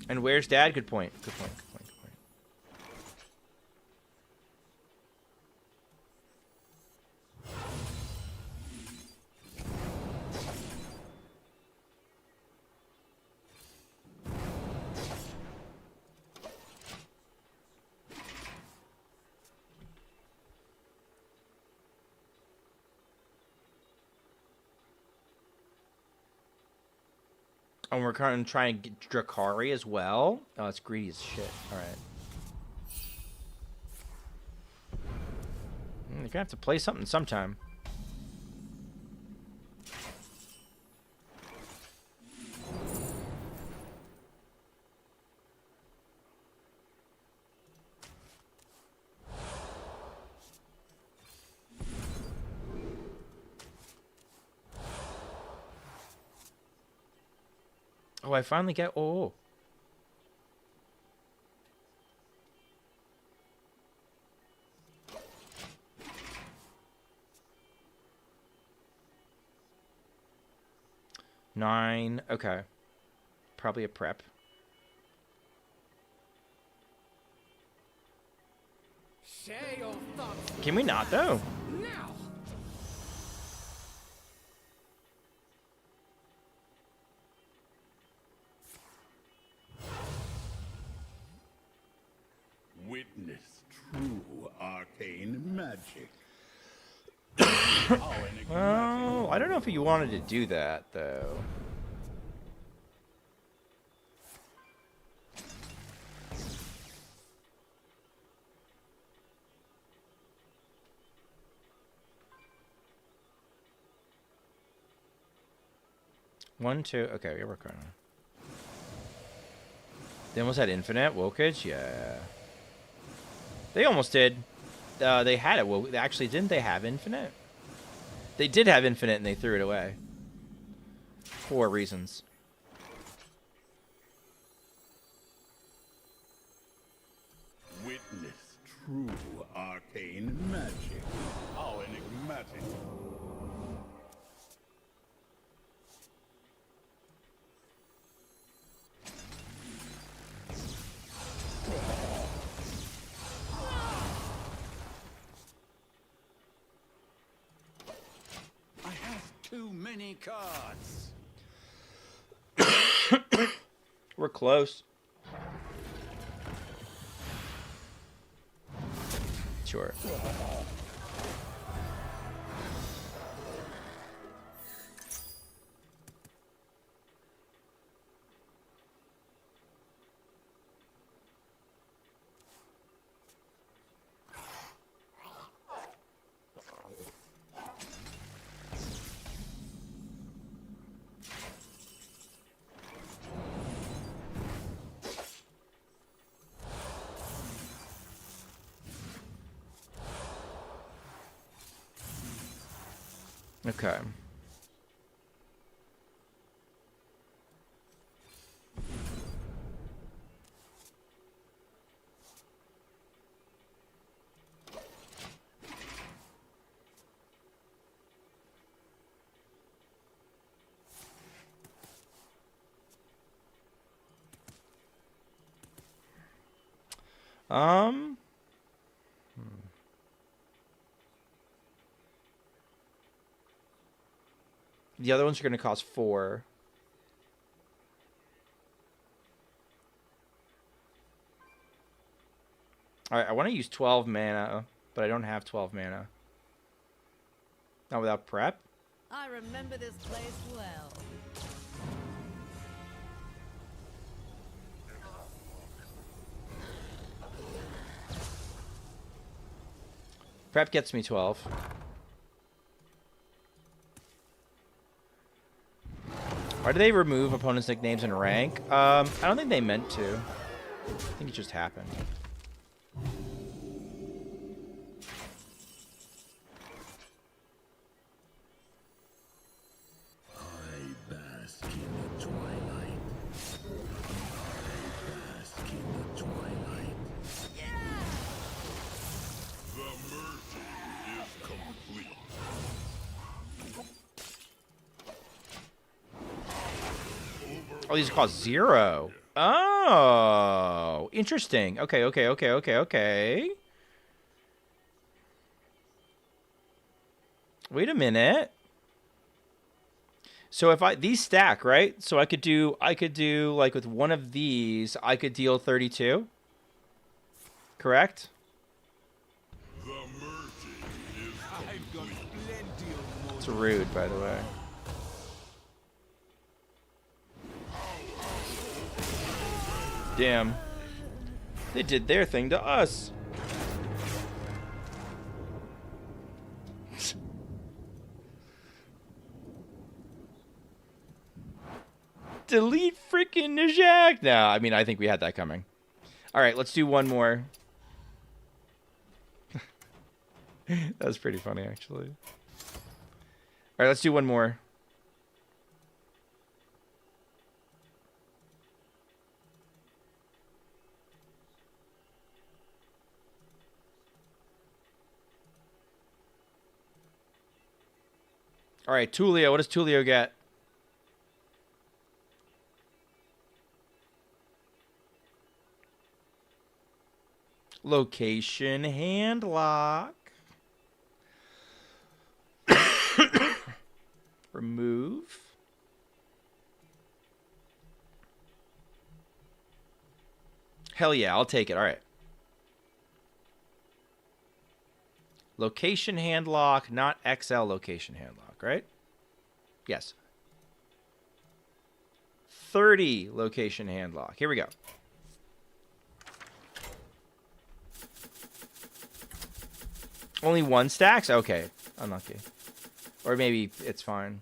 And where's Dad? Good point. Good point. Good point. Good point. And we're kind of trying to get Drakari as well. Oh, it's greedy as shit. All right. You're going to have to play something sometime. Oh, I finally get... Oh. Nine. Okay. Probably a prep. Share your thoughts Can we not, though? now. Witness true arcane magic. Well, I don't know if you wanted to do that, though. 1, 2. Okay, we're working on it. They almost had infinite wokage. Yeah. They almost did. They had it. Well, actually, didn't they have infinite? They did have infinite, and they threw it away. 4 reasons. Witness true arcane magic. How enigmatic. I have too many cards. We're close. Sure. Okay. Um. The other ones are going to cost 4. Alright, I want to use 12 mana, but I don't have 12 mana. Not without prep? I remember this place well. Prep gets me 12. Why do they remove opponents' nicknames in rank? I don't think they meant to. I think it just happened. I bask in the twilight. I bask in the twilight. The mercy is complete. Oh, these cost 0. Oh, interesting. Okay. Wait a minute. So if these stack, right? So I could do like with one of these, I could deal 32. Correct? The mercy is I've got plenty of more. It's rude, by the way. Damn. They did their thing to us. Delete freaking Najak. No, I mean, I think we had that coming. All right, let's do one more. That was pretty funny, actually. All right, let's do one more. All right, Tulio. What does Tulio get? Location hand lock. Remove. Hell yeah, I'll take it. All right. Location hand lock, not XL location hand lock, right? Yes. 30 location hand lock. Here we go. Only 1 stacks? Okay. Unlucky. Or maybe it's fine.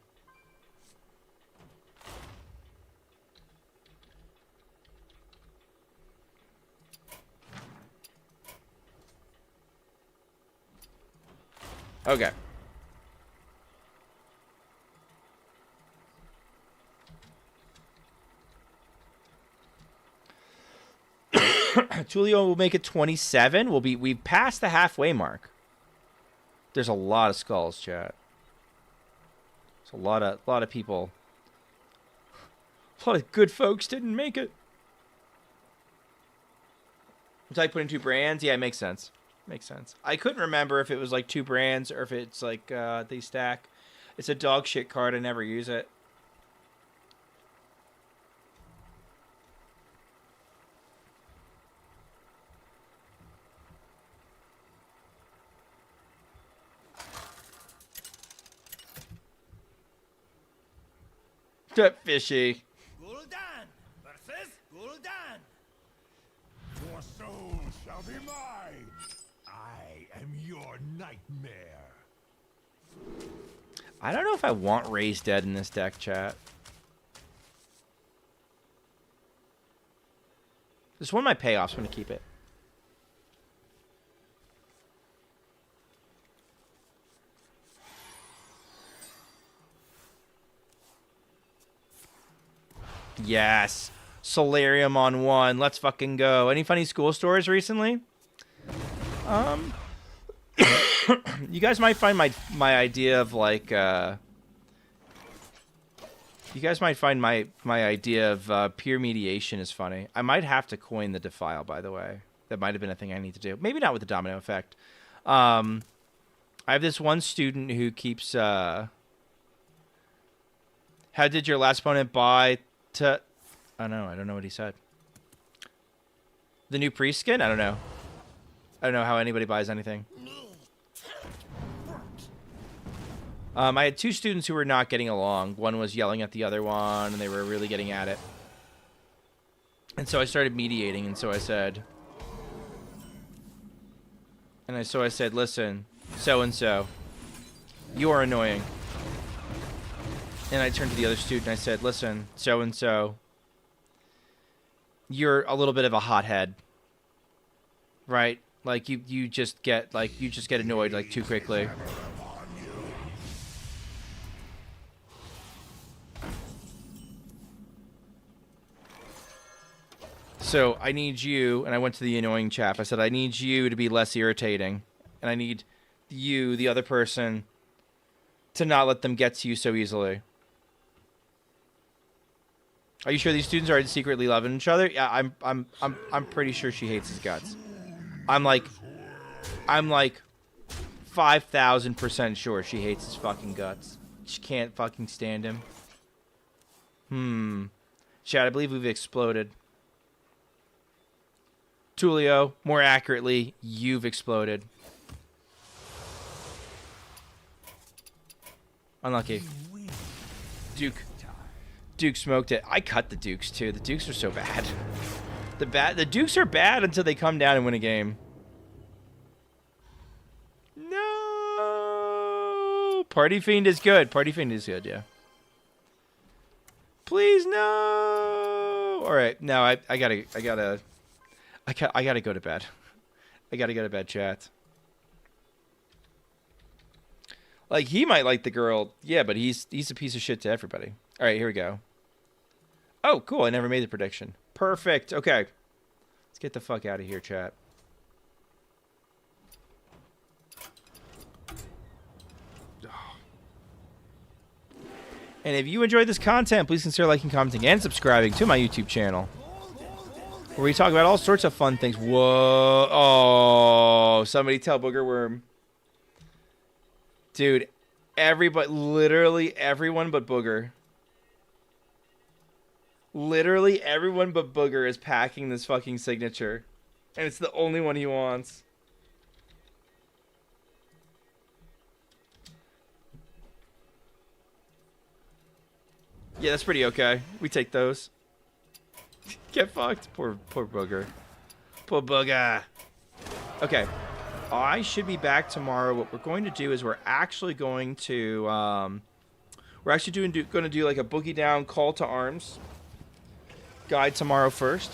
Okay. Tulio will make it 27. We've passed the halfway mark. There's a lot of skulls, chat. There's a lot of people. A lot of good folks didn't make it. It's like putting 2 brands. Yeah, it makes sense. Makes sense. I couldn't remember if it was like 2 brands or if it's like they stack. It's a dog shit card. I never use it. Fishy. Gul'dan versus Gul'dan. Your soul shall be mine. I am your nightmare. I don't know if I want Ray's Dead in this deck, chat. This is one of my payoffs. I'm going to keep it. Yes. Solarium on 1. Let's fucking go. Any funny school stories recently? You guys might find my idea of like you guys might find my idea of peer mediation is funny. I might have to coin the defile, by the way. That might have been a thing I need to do. Maybe not with the domino effect. I have this one student who keeps how did your last opponent buy to I don't know what he said. The new priest skin? I don't know. I don't know how anybody buys anything. I had 2 students who were not getting along. One was yelling at the other one, and they were really getting at it. And so I started mediating, and so I said... listen, so-and-so, you are annoying. And I turned to the other student, and I said, listen, so-and-so, you're a little bit of a hothead. Right? Like, you just get annoyed, like, too quickly. So I need you, and I went to the annoying chap. I said, I need you to be less irritating. And I need you, the other person, to not let them get to you so easily. Are you sure these students are secretly loving each other? Yeah, I'm pretty sure she hates his guts. I'm like 5,000% sure she hates his fucking guts. She can't fucking stand him. Chad, I believe we've exploded. Tulio, more accurately, you've exploded. Unlucky. Duke smoked it. I cut the Dukes too. The Dukes are so bad. The Dukes are bad until they come down and win a game. No. Party Fiend is good. Party Fiend is good, yeah. Please no. All right. No, I gotta go to bed. I gotta go to bed, chat. Like, he might like the girl. Yeah, but he's a piece of shit to everybody. All right, here we go. Oh, cool. I never made the prediction. Perfect. Okay. Let's get the fuck out of here, chat. And if you enjoyed this content, please consider liking, commenting, and subscribing to my YouTube channel, where we talk about all sorts of fun things. Whoa. Oh, somebody tell Booger Worm. Dude, literally everyone but Booger. Literally everyone but Booger is packing this fucking signature. And it's the only one he wants. Yeah, that's pretty okay. We take those. Get fucked. Poor Booger. Poor Booger. Okay. I should be back tomorrow. What we're going to do is we're actually going to going to do like a boogie down call to arms guide tomorrow first,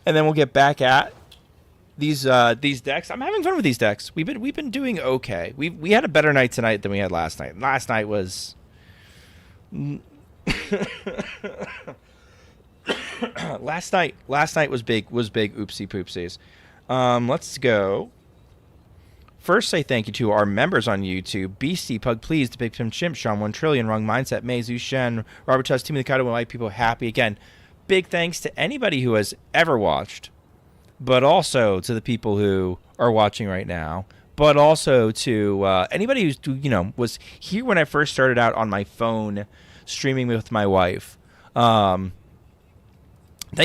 and then we'll get back at these decks. I'm having fun with these decks. We've been doing okay. We had a better night tonight than we had last night. Last night was last night was big oopsie poopsies. Let's go. First, say thank you to our members on YouTube: Beastie, Pug Please, The Big Tim Chimp, Sean 1 Trillion, Wrong Mindset, Meizu Shen, Robert Tuss, Team of the Kaido, White People Happy. Again, big thanks to anybody who has ever watched, but also to the people who are watching right now, but also to anybody who's, was here when I first started out on my phone streaming with my wife. Thank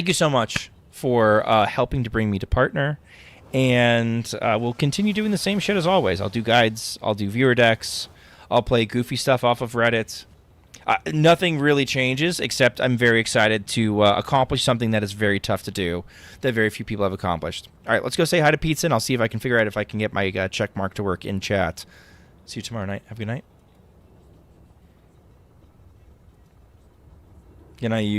you so much for helping to bring me to partner. And we'll continue doing the same shit as always. I'll do guides. I'll do viewer decks. I'll play goofy stuff off of Reddit. Nothing really changes, except I'm very excited to accomplish something that is very tough to do, that very few people have accomplished. All right, let's go say hi to Pizza, and I'll see if I can figure out if I can get my check mark to work in chat. See you tomorrow night. Have a good night. Good night, you.